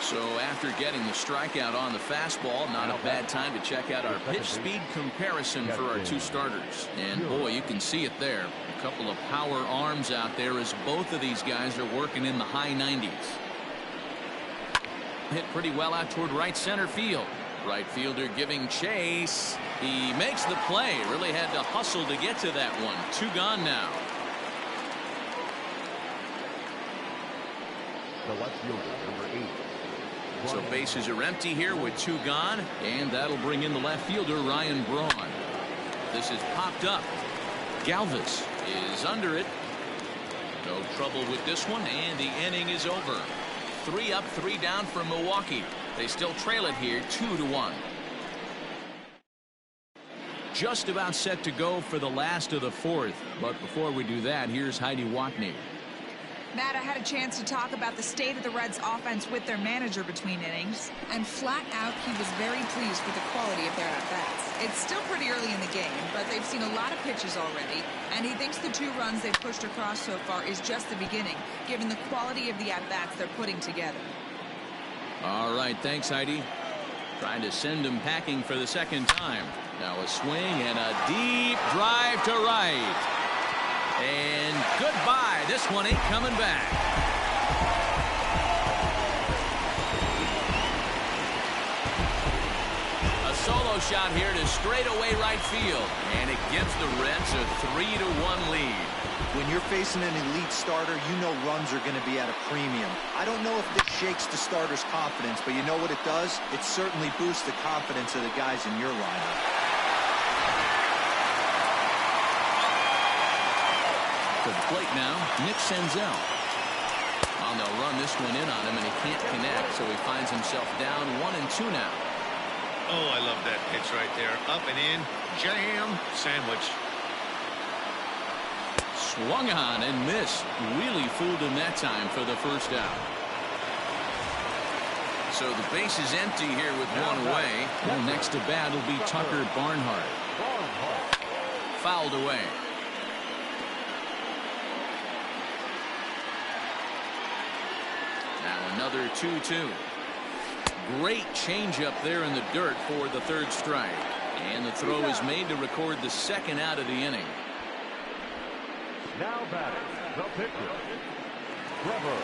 So after getting the strikeout on the fastball, not a bad time to check out our pitch speed comparison for our 2 starters. And boy, you can see it there. A couple of power arms out there as both of these guys are working in the high 90s. Hit pretty well out toward right center field. Right fielder giving chase. He makes the play. Really had to hustle to get to that one. 2 gone now. the left fielder, number 8. So bases are empty here with 2 gone, and that'll bring in the left fielder, Ryan Braun. This is popped up. Galvis is under it. No trouble with this one, and the inning is over. 3 up, 3 down for Milwaukee. They still trail it here 2-1. Just about set to go for the last of the 4th. But before we do that, here's Heidi Watney. Matt, I had a chance to talk about the state of the Reds offense with their manager between innings, and flat out he was very pleased with the quality of their at-bats. It's still pretty early in the game, but they've seen a lot of pitches already, and he thinks the 2 runs they've pushed across so far is just the beginning, given the quality of the at-bats they're putting together. All right, thanks, Heidi. Trying to send him packing for the 2nd time. Now a swing and a deep drive to right. And goodbye. This one ain't coming back. A solo shot here to straightaway right field. And it gives the Reds a 3-1 lead. When you're facing an elite starter, you know runs are going to be at a premium. I don't know if this shakes the starter's confidence, but you know what it does? It certainly boosts the confidence of the guys in your lineup. To the plate now, Nick Senzel. Well, they'll run this one in on him, and he can't connect, so he finds himself down 1-2 now. Oh, I love that pitch right there. Up and in, jam, sandwich. Swung on and missed. Really fooled him that time for the 1st out. So the base is empty here with 1 away. And next to bat will be Tucker Barnhart. Fouled away. Now another 2-2. Great changeup there in the dirt for the third strike. And the throw is made to record the second out of the inning. Now batting, the pitcher, Trevor.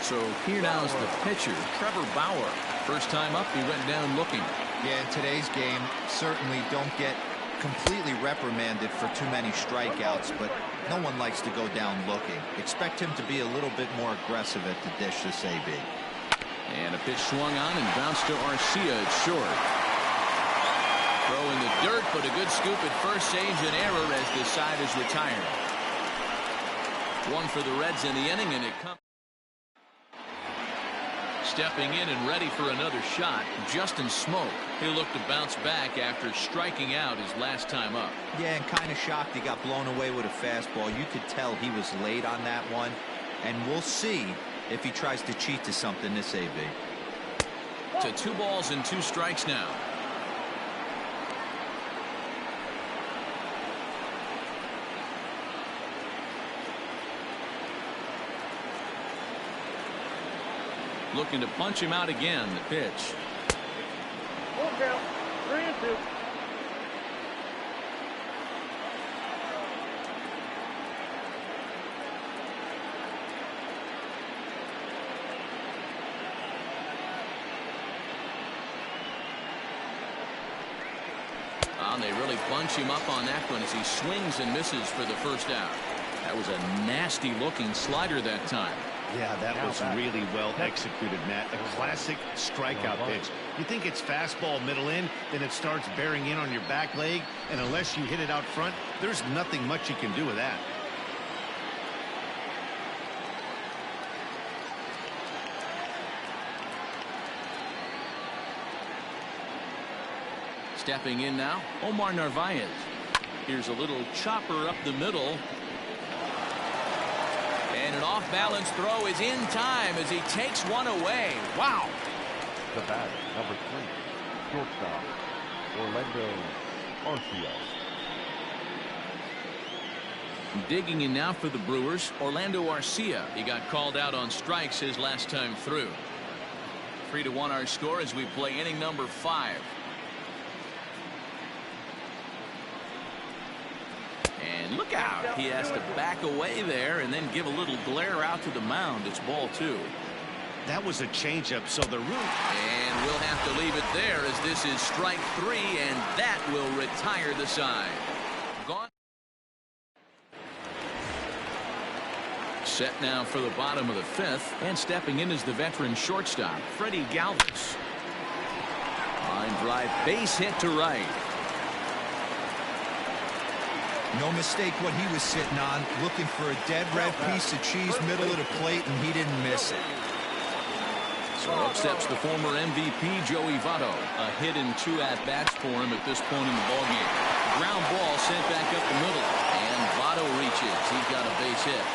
So here now is the pitcher, Trevor Bauer. First time up, he went down looking. Yeah, in today's game, certainly don't get completely reprimanded for too many strikeouts, but no one likes to go down looking. Expect him to be a little bit more aggressive at the dish this AB. And a pitch swung on and bounced to Arcia at short. Throw in the dirt, but a good scoop at first saves an error as the side is retired. One for the Reds in the inning, and it comes. Stepping in and ready for another shot, Justin Smoke. He'll look to bounce back after striking out his last time up. Yeah, and kind of shocked he got blown away with a fastball. You could tell he was late on that one, and we'll see if he tries to cheat to something this AB. To 2 balls and 2 strikes now. Looking to punch him out again. The pitch. Full count, 3-2. They really bunch him up on that one as he swings and misses for the first out. That was a nasty looking slider that time. Yeah, that was really well executed, Matt. A classic strikeout pitch. You think it's fastball middle in, then it starts bearing in on your back leg, and unless you hit it out front, there's nothing much you can do with that. Stepping in now, Omar Narvaez. Here's a little chopper up the middle. And an off-balance throw is in time as he takes one away. Wow. The bat, number 3, shortstop, Orlando Arcia. Digging in now for the Brewers, Orlando Arcia. He got called out on strikes his last time through. 3-1 our score as we play inning number 5. And look out. He has to back away there and then give a little glare out to the mound. It's ball 2. That was a changeup, so the root. And we'll have to leave it there as this is strike 3, and that will retire the side. Gone. Set now for the bottom of the 5th, and stepping in is the veteran shortstop, Freddie Galvis. Line drive, base hit to right. No mistake what he was sitting on, looking for a dead red piece of cheese middle of the plate, and he didn't miss it. So up steps the former MVP Joey Votto. A hit in 2 at-bats for him at this point in the ballgame. Ground ball sent back up the middle, and Votto reaches. He's got a base hit.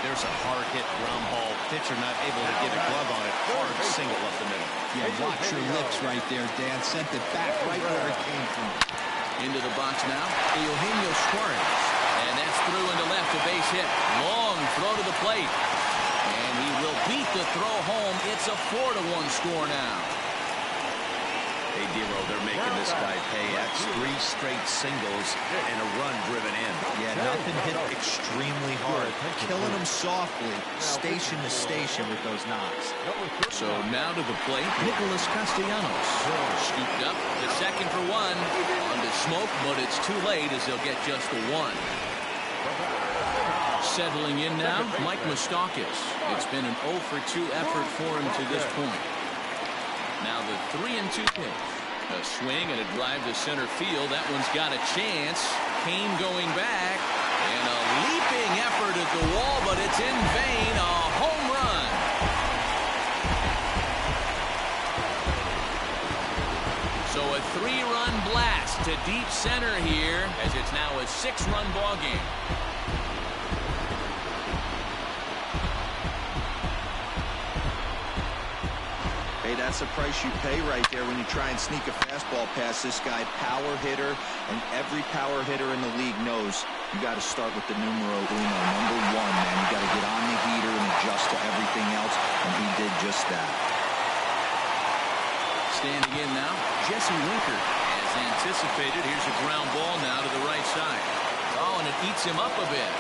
There's a hard hit ground ball. Pitcher not able to get a glove on it. Hard single up the middle. Yeah, watch your lips right there, Dan. Sent it back right where it came from. Into the box now, Eugenio Suarez. And that's through into left, a base hit. Long throw to the plate. And he will beat the throw home. It's a 4-1 score now. Hey, Dero, they're making this guy pay. That's 3 straight singles and a run driven in. Yeah, nothing hit extremely hard. Killing him softly, station to station with those knocks. So now to the plate, Nicholas Castellanos. Scooped up to second for 1. On to Smoke, but it's too late as he'll get just the 1. Settling in now, Mike Moustakas. It's been an 0 for 2 effort for him to this point. Now the 3-2 pitch. A swing and a drive to center field. That one's got a chance. Kane going back. And a leaping effort at the wall, but it's in vain. A home run. So a 3-run blast to deep center here as it's now a 6-run ball game. That's the price you pay right there when you try and sneak a fastball past this guy. Power hitter, and every power hitter in the league knows you got to start with the numero uno, number 1, man. You got to get on the heater and adjust to everything else, and he did just that. Standing in now, Jesse Winker. As anticipated, here's a ground ball now to the right side. Oh, and it eats him up a bit.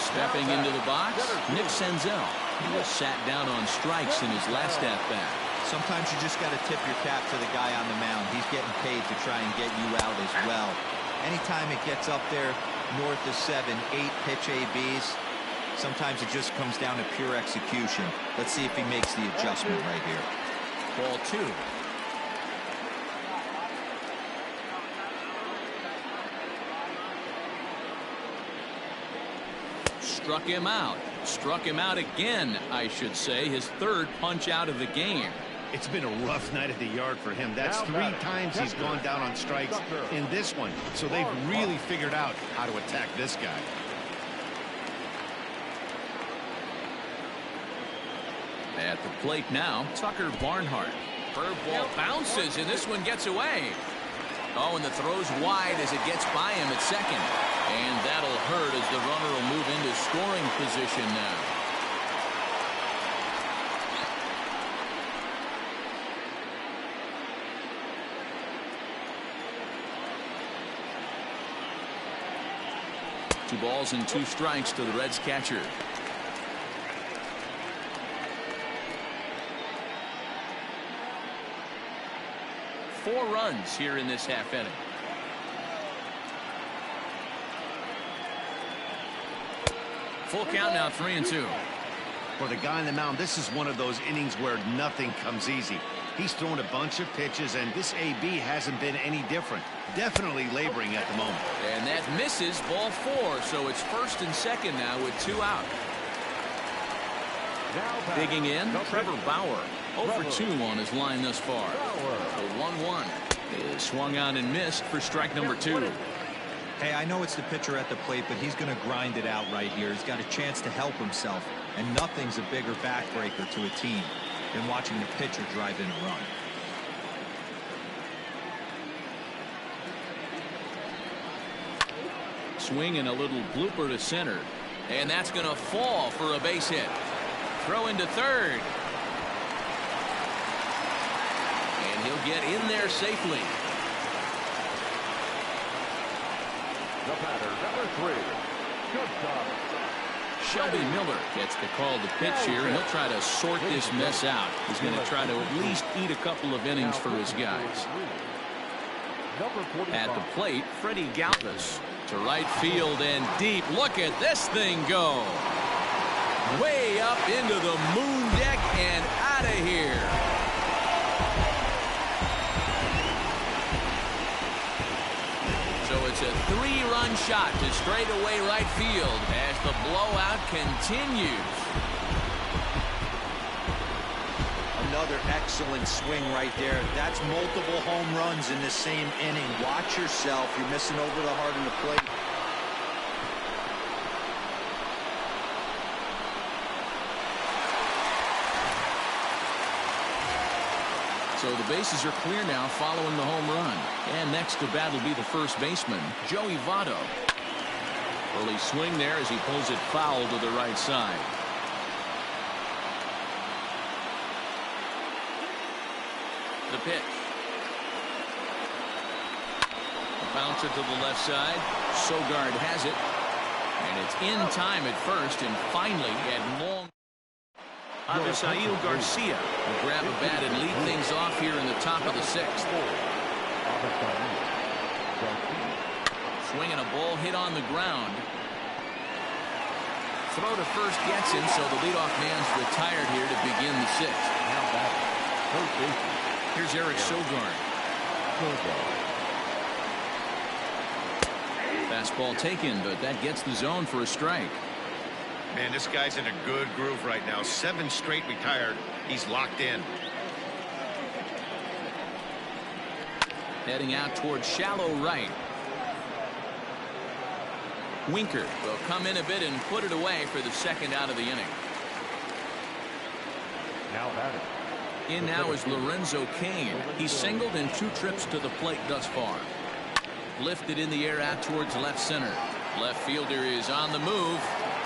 Stepping into the box, Nick Senzel. He was sat down on strikes in his last at-bat. Sometimes you just got to tip your cap to the guy on the mound. He's getting paid to try and get you out as well. Anytime it gets up there north of 7, 8 pitch ABs, sometimes it just comes down to pure execution. Let's see if he makes the adjustment right here. Ball 2. Struck him out. Struck him out again, I should say. His third punch out of the game. It's been a rough night at the yard for him. That's 3 times he's gone down on strikes in this one. So they've really figured out how to attack this guy. At the plate now, Tucker Barnhart. Curveball bounces, and this one gets away. Oh, and the throw's wide as it gets by him at second. And that'll hurt as the runner will move into scoring position now. Two balls and 2 strikes to the Reds catcher. Four runs here in this half inning. Full count now, 3-2. For the guy on the mound, this is one of those innings where nothing comes easy. He's thrown a bunch of pitches, and this AB hasn't been any different. Definitely laboring at the moment. And that misses, ball 4, so it's first and second now with 2 out. Digging in, Trevor Bauer. 0 for 2 on his line thus far. The 1-1 is swung out and missed for strike number 2. Hey, I know it's the pitcher at the plate, but he's going to grind it out right here. He's got a chance to help himself, and nothing's a bigger backbreaker to a team than watching the pitcher drive in a run. Swing and a little blooper to center, and that's going to fall for a base hit. Throw into third. And he'll get in there safely. The batter, number 3, shortstop. Shelby Miller gets the call to pitch here, and he'll try to sort this mess out. He's going to try to at least eat a couple of innings for his guys. At the plate, Freddie Galvis to right field and deep. Look at this thing go. Way up into the moon deck and out of here. So it's a 3-run shot to straightaway right field as the blowout continues. Another excellent swing right there. That's multiple home runs in the same inning. Watch yourself. You're missing over the heart of the plate. So the bases are clear now following the home run. And next to bat will be the first baseman, Joey Votto. Early swing there as he pulls it foul to the right side. The pitch. A bouncer to the left side. Sogard has it. And it's in time at first, and finally at long. Avisail Garcia will grab a bat and lead things off here in the top of the 6th. Swinging a ball hit on the ground. Throw to first gets him, so the leadoff man's retired here to begin the 6th. Here's Eric Sogard. Fastball taken, but that gets the zone for a strike. Man, this guy's in a good groove right now. 7 straight retired. He's locked in. Heading out towards shallow right. Winker will come in a bit and put it away for the 2nd out of the inning. Now batting. In now is Lorenzo Cain. He's singled in 2 trips to the plate thus far. Lifted in the air out towards left center. Left fielder is on the move.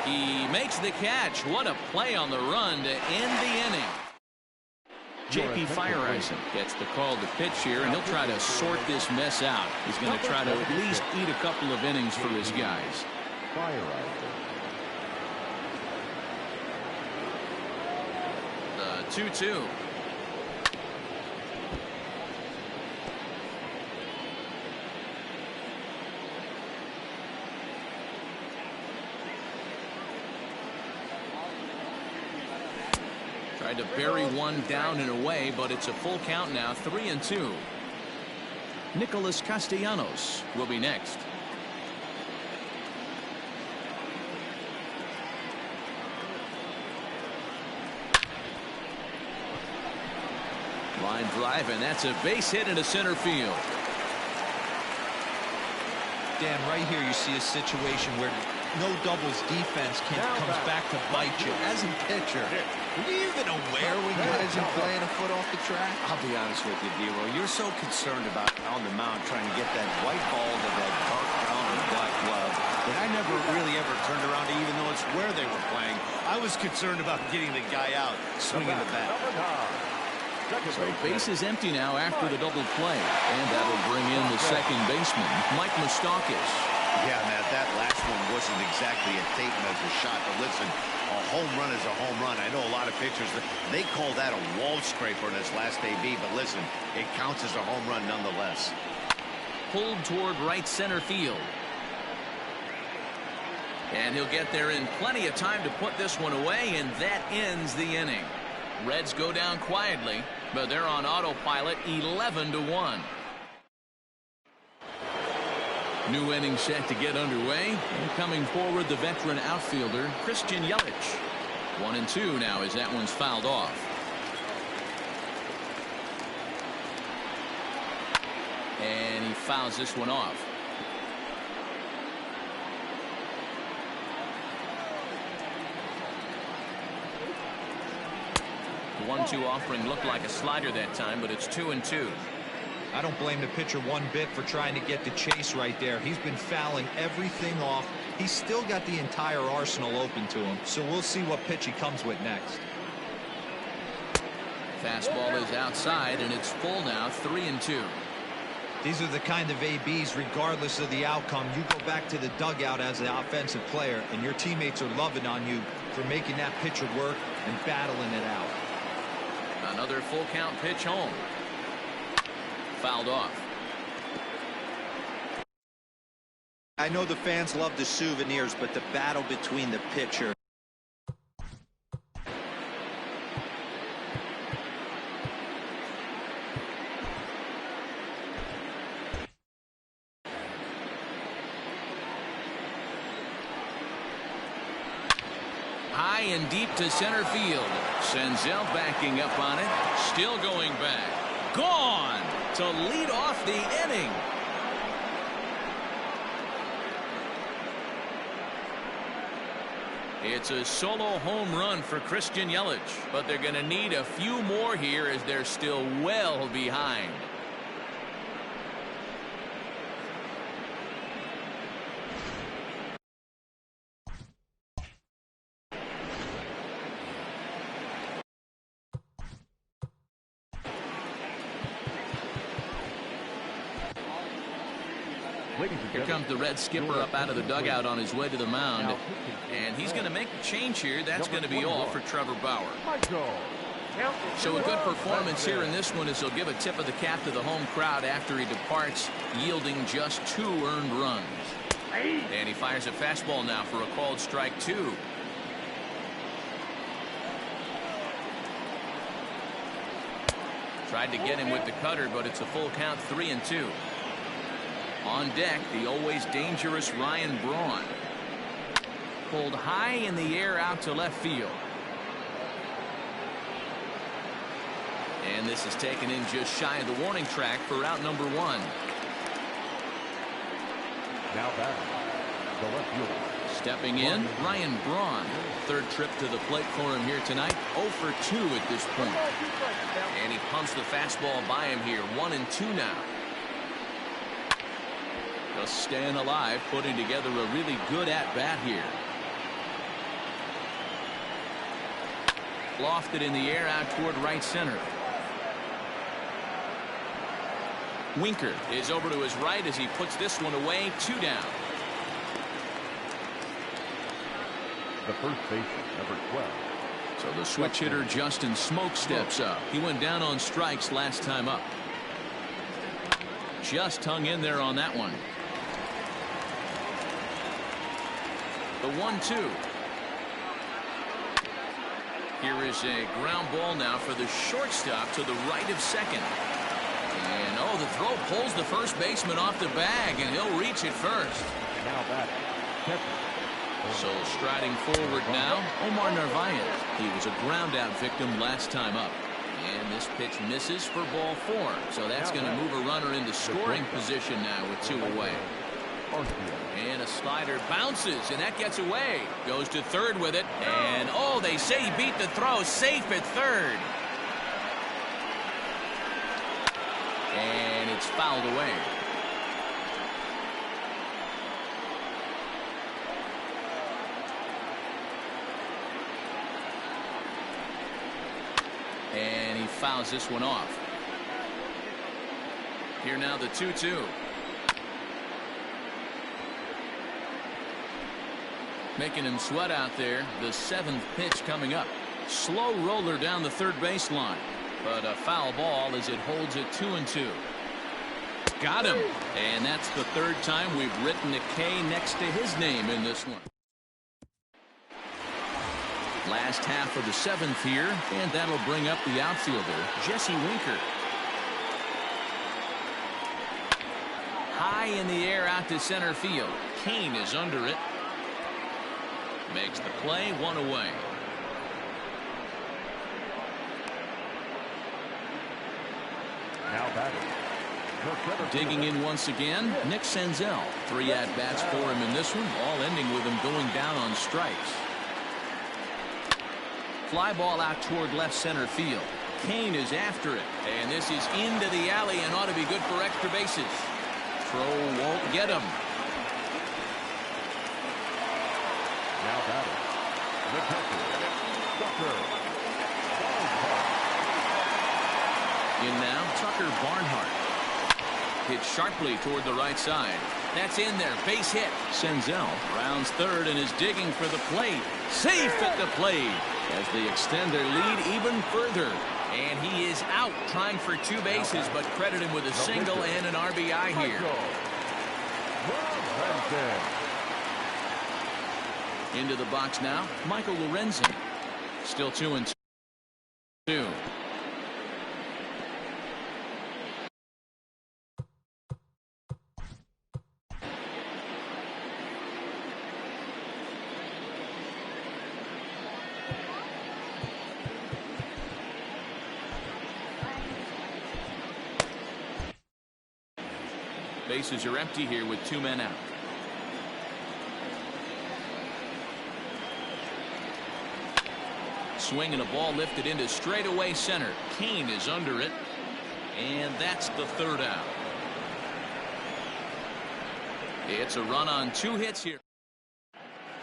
He makes the catch. What a play on the run to end the inning. J.P. Fetured gets the call to pitch here, and he'll try to sort this mess out. He's going to try to at least eat a couple of innings for his guys. 2-2. Tried to bury one down and away, but it's a full count now, 3-2. Nicholas Castellanos will be next. Line drive, and that's a base hit into center field. Dan, right here you see a situation where no doubles defense comes back to bite you. As a pitcher, are you even aware when guys are playing a foot off the track? I'll be honest with you, D-Roll. You're so concerned about on the mound trying to get that white ball to that dark brown or black glove that I never really ever turned around to even know it's where they were playing. I was concerned about getting the guy out, swinging the bat. So base is empty now after the double play, and that'll bring in the second baseman, Mike Moustakas. Yeah, Matt, that last one wasn't exactly a tape measure shot, but listen, a home run is a home run. I know a lot of pitchers, they call that a wall scraper in this last AB, but listen, it counts as a home run nonetheless. Pulled toward right center field. And he'll get there in plenty of time to put this one away, and that ends the inning. Reds go down quietly, but they're on autopilot, 11-1. New inning set to get underway, and coming forward the veteran outfielder Christian Yelich. 1-2 now as that one's fouled off. And he fouls this one off. The 1-2 offering looked like a slider that time, but it's 2-2. I don't blame the pitcher one bit for trying to get the chase right there. He's been fouling everything off. He's still got the entire arsenal open to him, so we'll see what pitch he comes with next. Fastball is outside, and it's full now, 3-2. These are the kind of ABs, regardless of the outcome. You go back to the dugout as an offensive player, and your teammates are loving on you for making that pitcher work and battling it out. Another full count pitch home. Fouled off. I know the fans love the souvenirs, but the battle between the pitcher high and deep to center field. Senzel backing up on it. Still going back. Gone to lead off the inning. It's a solo home run for Christian Yelich, but they're going to need a few more here as they're still well behind. Here comes the Red skipper up out of the dugout on his way to the mound, and he's going to make the change here. That's going to be all for Trevor Bauer. So a good performance here in this one as he'll give a tip of the cap to the home crowd after he departs, yielding just 2 earned runs. And he fires a fastball now for a called strike 2. Tried to get him with the cutter, but it's a full count, 3-2. On deck, the always dangerous Ryan Braun. Pulled high in the air out to left field. And this is taken in just shy of the warning track for out number 1. Now back, the left fielder. Stepping in, Ryan Braun. Third trip to the plate for him here tonight. 0 for 2 at this point. And he pumps the fastball by him here. 1-2 now. Just staying alive, putting together a really good at-bat here. Lofted in the air out toward right center. Winker is over to his right as he puts this one away. 2 down. The first baseman, number 12. So the switch hitter Justin Smoke steps up. He went down on strikes last time up. Just hung in there on that one. The 1-2. Here is a ground ball now for the shortstop to the right of second. And oh, the throw pulls the first baseman off the bag, and he'll reach it first. Now batting. So striding forward now, Omar Narvaez. He was a ground out victim last time up. And this pitch misses for ball 4. So that's going to move a runner into scoring position now with 2 away. And a slider bounces, and that gets away. Goes to third with it. And oh, they say he beat the throw. Safe at third. And it's fouled away. And he fouls this one off. Here now the 2-2. Making him sweat out there. The 7th pitch coming up. Slow roller down the third baseline. But a foul ball as it holds it 2-2. Got him. And that's the 3rd time we've written a K next to his name in this one. Last half of the 7th here, and that'll bring up the outfielder, Jesse Winker. High in the air out to center field. Kane is under it. Makes the play, 1 away. Now batting. Digging in once again, Nick Senzel. 3 at-bats for him in this one, all ending with him going down on strikes. Fly ball out toward left center field. Kane is after it, and this is into the alley and ought to be good for extra bases. Throw won't get him. Now batting. The catcher, Tucker. In now, Tucker Barnhart. Hit sharply toward the right side. That's in there. Base hit. Senzel rounds third and is digging for the plate. Safe at the plate as they extend their lead even further. And he is out trying for 2 bases, but credit him with a single and an RBI here. Into the box now, Michael Lorenzen. Still 2-2. Bases are empty here with 2 men out. Swing and a ball lifted into straightaway center. Kane is under it. And that's the 3rd out. It's a run on 2 hits here.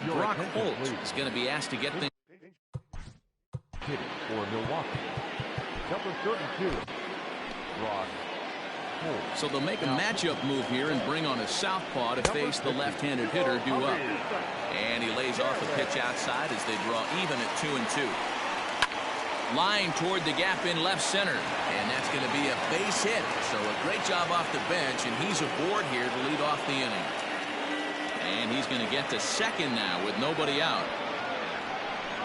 Brock Holt is going to be asked to get things. Hitting for Milwaukee. Number 32. Brock. So they'll make a matchup move here and bring on a southpaw to face the left-handed hitter due up. And he lays off a pitch outside as they draw even at 2-2. Line toward the gap in left center. And that's going to be a base hit. So a great job off the bench, and he's aboard here to lead off the inning. And he's going to get to second now with nobody out.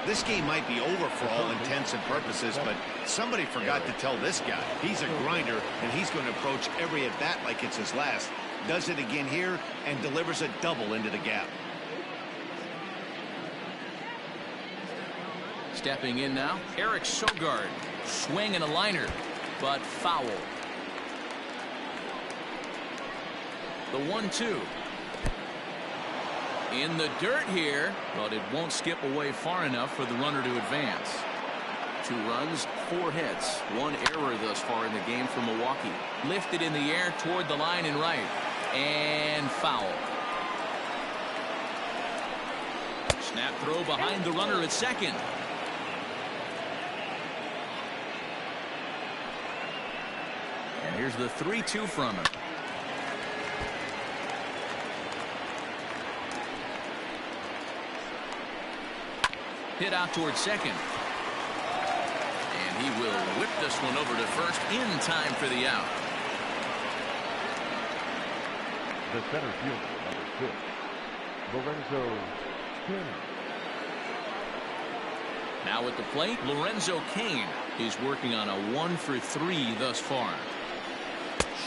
This game might be over for all intents and purposes, but somebody forgot to tell this guy. He's a grinder, and he's going to approach every at-bat like it's his last. Does it again here and delivers a double into the gap. Stepping in now, Eric Sogard. Swing and a liner, but foul. The 1-2. In the dirt here, but it won't skip away far enough for the runner to advance. 2 runs, 4 hits, 1 error thus far in the game for Milwaukee. Lifted in the air toward the line and right, and foul. Snap throw behind the runner at second. And here's the 3-2 from him. Hit out towards second. And he will whip this one over to first in time for the out. The center fielder, number 6, Lorenzo Kane. Now at the plate, Lorenzo Kane is working on a 1-for-3 thus far.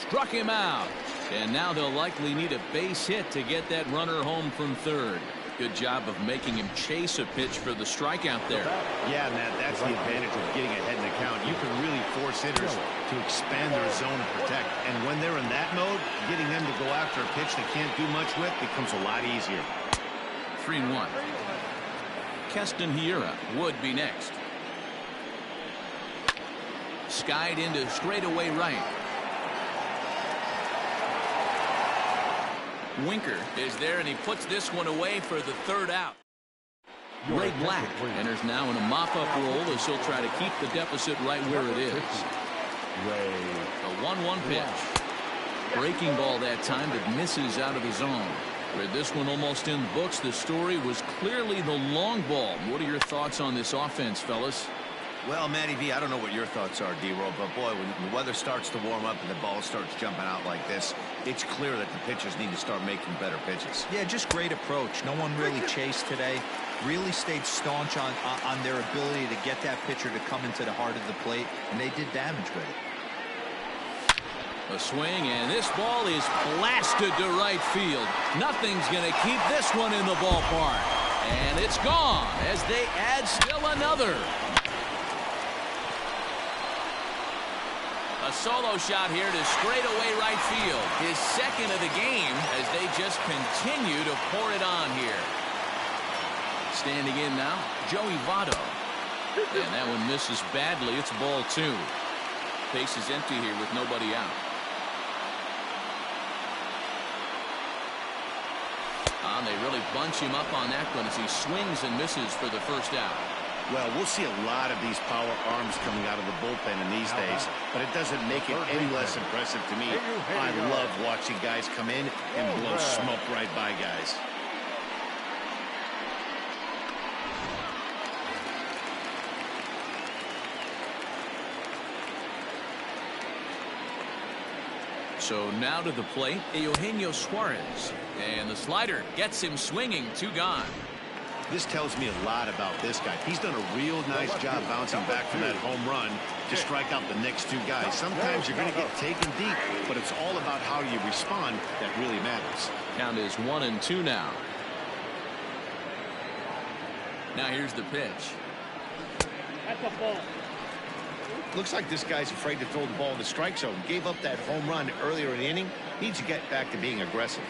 Struck him out. And now they'll likely need a base hit to get that runner home from third. Good job of making him chase a pitch for the strikeout there. Yeah, Matt, that's the advantage of getting ahead in the count. You can really force hitters to expand their zone and protect. And when they're in that mode, getting them to go after a pitch they can't do much with becomes a lot easier. 3-1. Keston Hiura would be next. Skied into straightaway right. Winker is there, and he puts this one away for the third out. Ray Black enters now in a mop-up role as he'll try to keep the deficit right where it is. The 1-1 pitch. Breaking ball that time that misses out of the zone. With this one almost in the books, the story was clearly the long ball. What are your thoughts on this offense, fellas? Well, Matty V, I don't know what your thoughts are, D-Roll, but boy, when the weather starts to warm up and the ball starts jumping out like this, it's clear that the pitchers need to start making better pitches. Yeah, just great approach. No one really chased today. Really stayed staunch on their ability to get that pitcher to come into the heart of the plate, and they did damage with it. A swing, and this ball is blasted to right field. Nothing's going to keep this one in the ballpark. And it's gone as they add still another. A solo shot here to straightaway right field. His second of the game as they just continue to pour it on here. Standing in now, Joey Votto. And that one misses badly. It's ball 2. Base is empty here with nobody out. They really bunch him up on that one as he swings and misses for the first out. Well, we'll see a lot of these power arms coming out of the bullpen in these days, but it doesn't make it any less impressive to me. I love watching guys come in and blow smoke right by guys. So now to the plate, Eugenio Suarez. And the slider gets him swinging. 2 gone. This tells me a lot about this guy. He's done a real nice job bouncing back from that home run to strike out the next 2 guys. Sometimes you're going to get taken deep, but it's all about how you respond that really matters. Count is 1-2 now. Now here's the pitch. That's a ball. Looks like this guy's afraid to throw the ball in the strike zone. Gave up that home run earlier in the inning. Needs to get back to being aggressive.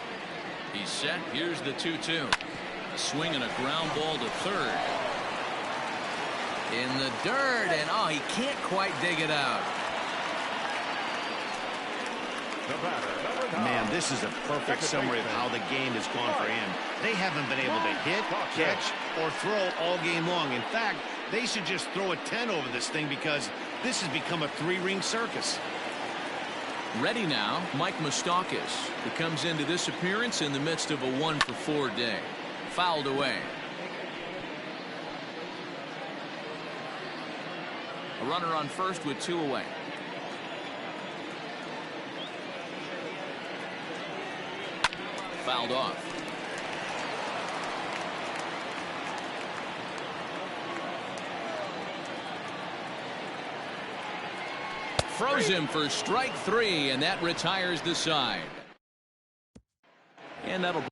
He's set. Here's the 2-2. A swing and a ground ball to third. In the dirt, and oh, he can't quite dig it out. Man, this is a perfect summary of how the game has gone for him. They haven't been able to hit, catch, or throw all game long. In fact, they should just throw a 10 over this thing because this has become a 3-ring circus. Ready now, Mike Moustakas, who comes into this appearance in the midst of a 1-for-4 day. Fouled away. A runner on first with 2 away. Fouled off. Froze him for strike 3, and that retires the side. And that'll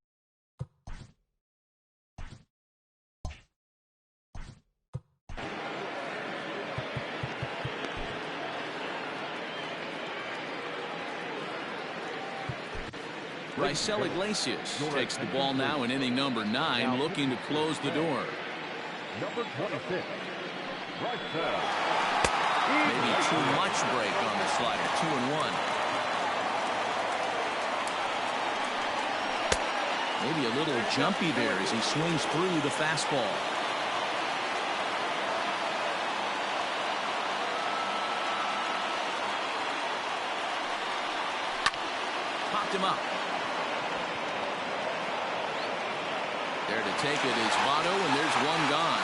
Raisel Iglesias takes the ball now in inning number 9, looking to close the door. Number 26, Bryson. Maybe too much break on the slider. 2-1. Maybe a little jumpy there as he swings through the fastball. picked him up. There to take it is Votto, and there's one gone.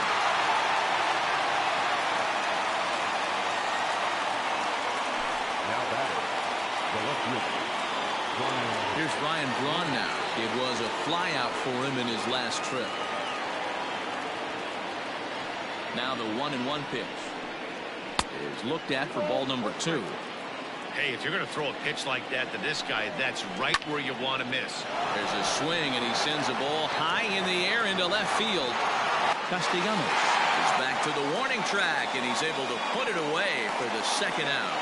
Now batting, the left fielder. Here's Ryan Braun now. It was a flyout for him in his last trip. Now the 1-1 pitch is looked at for ball number 2. Hey, if you're going to throw a pitch like that to this guy, that's right where you want to miss. There's a swing, and he sends a ball high in the air into left field. Castellanos is back to the warning track, and he's able to put it away for the second out.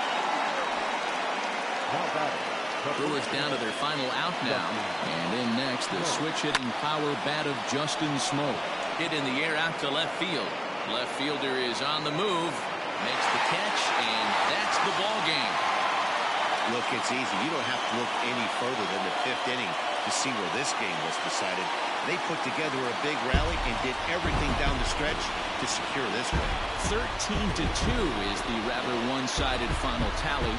Now batting, Brewers down to their final out now. And in next, the switch-hitting power bat of Justin Smoke. Hit in the air out to left field. Left fielder is on the move. Makes the catch, and that's the ball game. Look, it's easy. You don't have to look any further than the 5th inning to see where this game was decided. They put together a big rally and did everything down the stretch to secure this one. 13-2 is the rather one-sided final tally.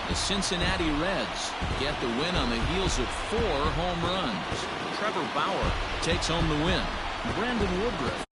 The Cincinnati Reds get the win on the heels of 4 home runs. Trevor Bauer takes home the win. Brandon Woodruff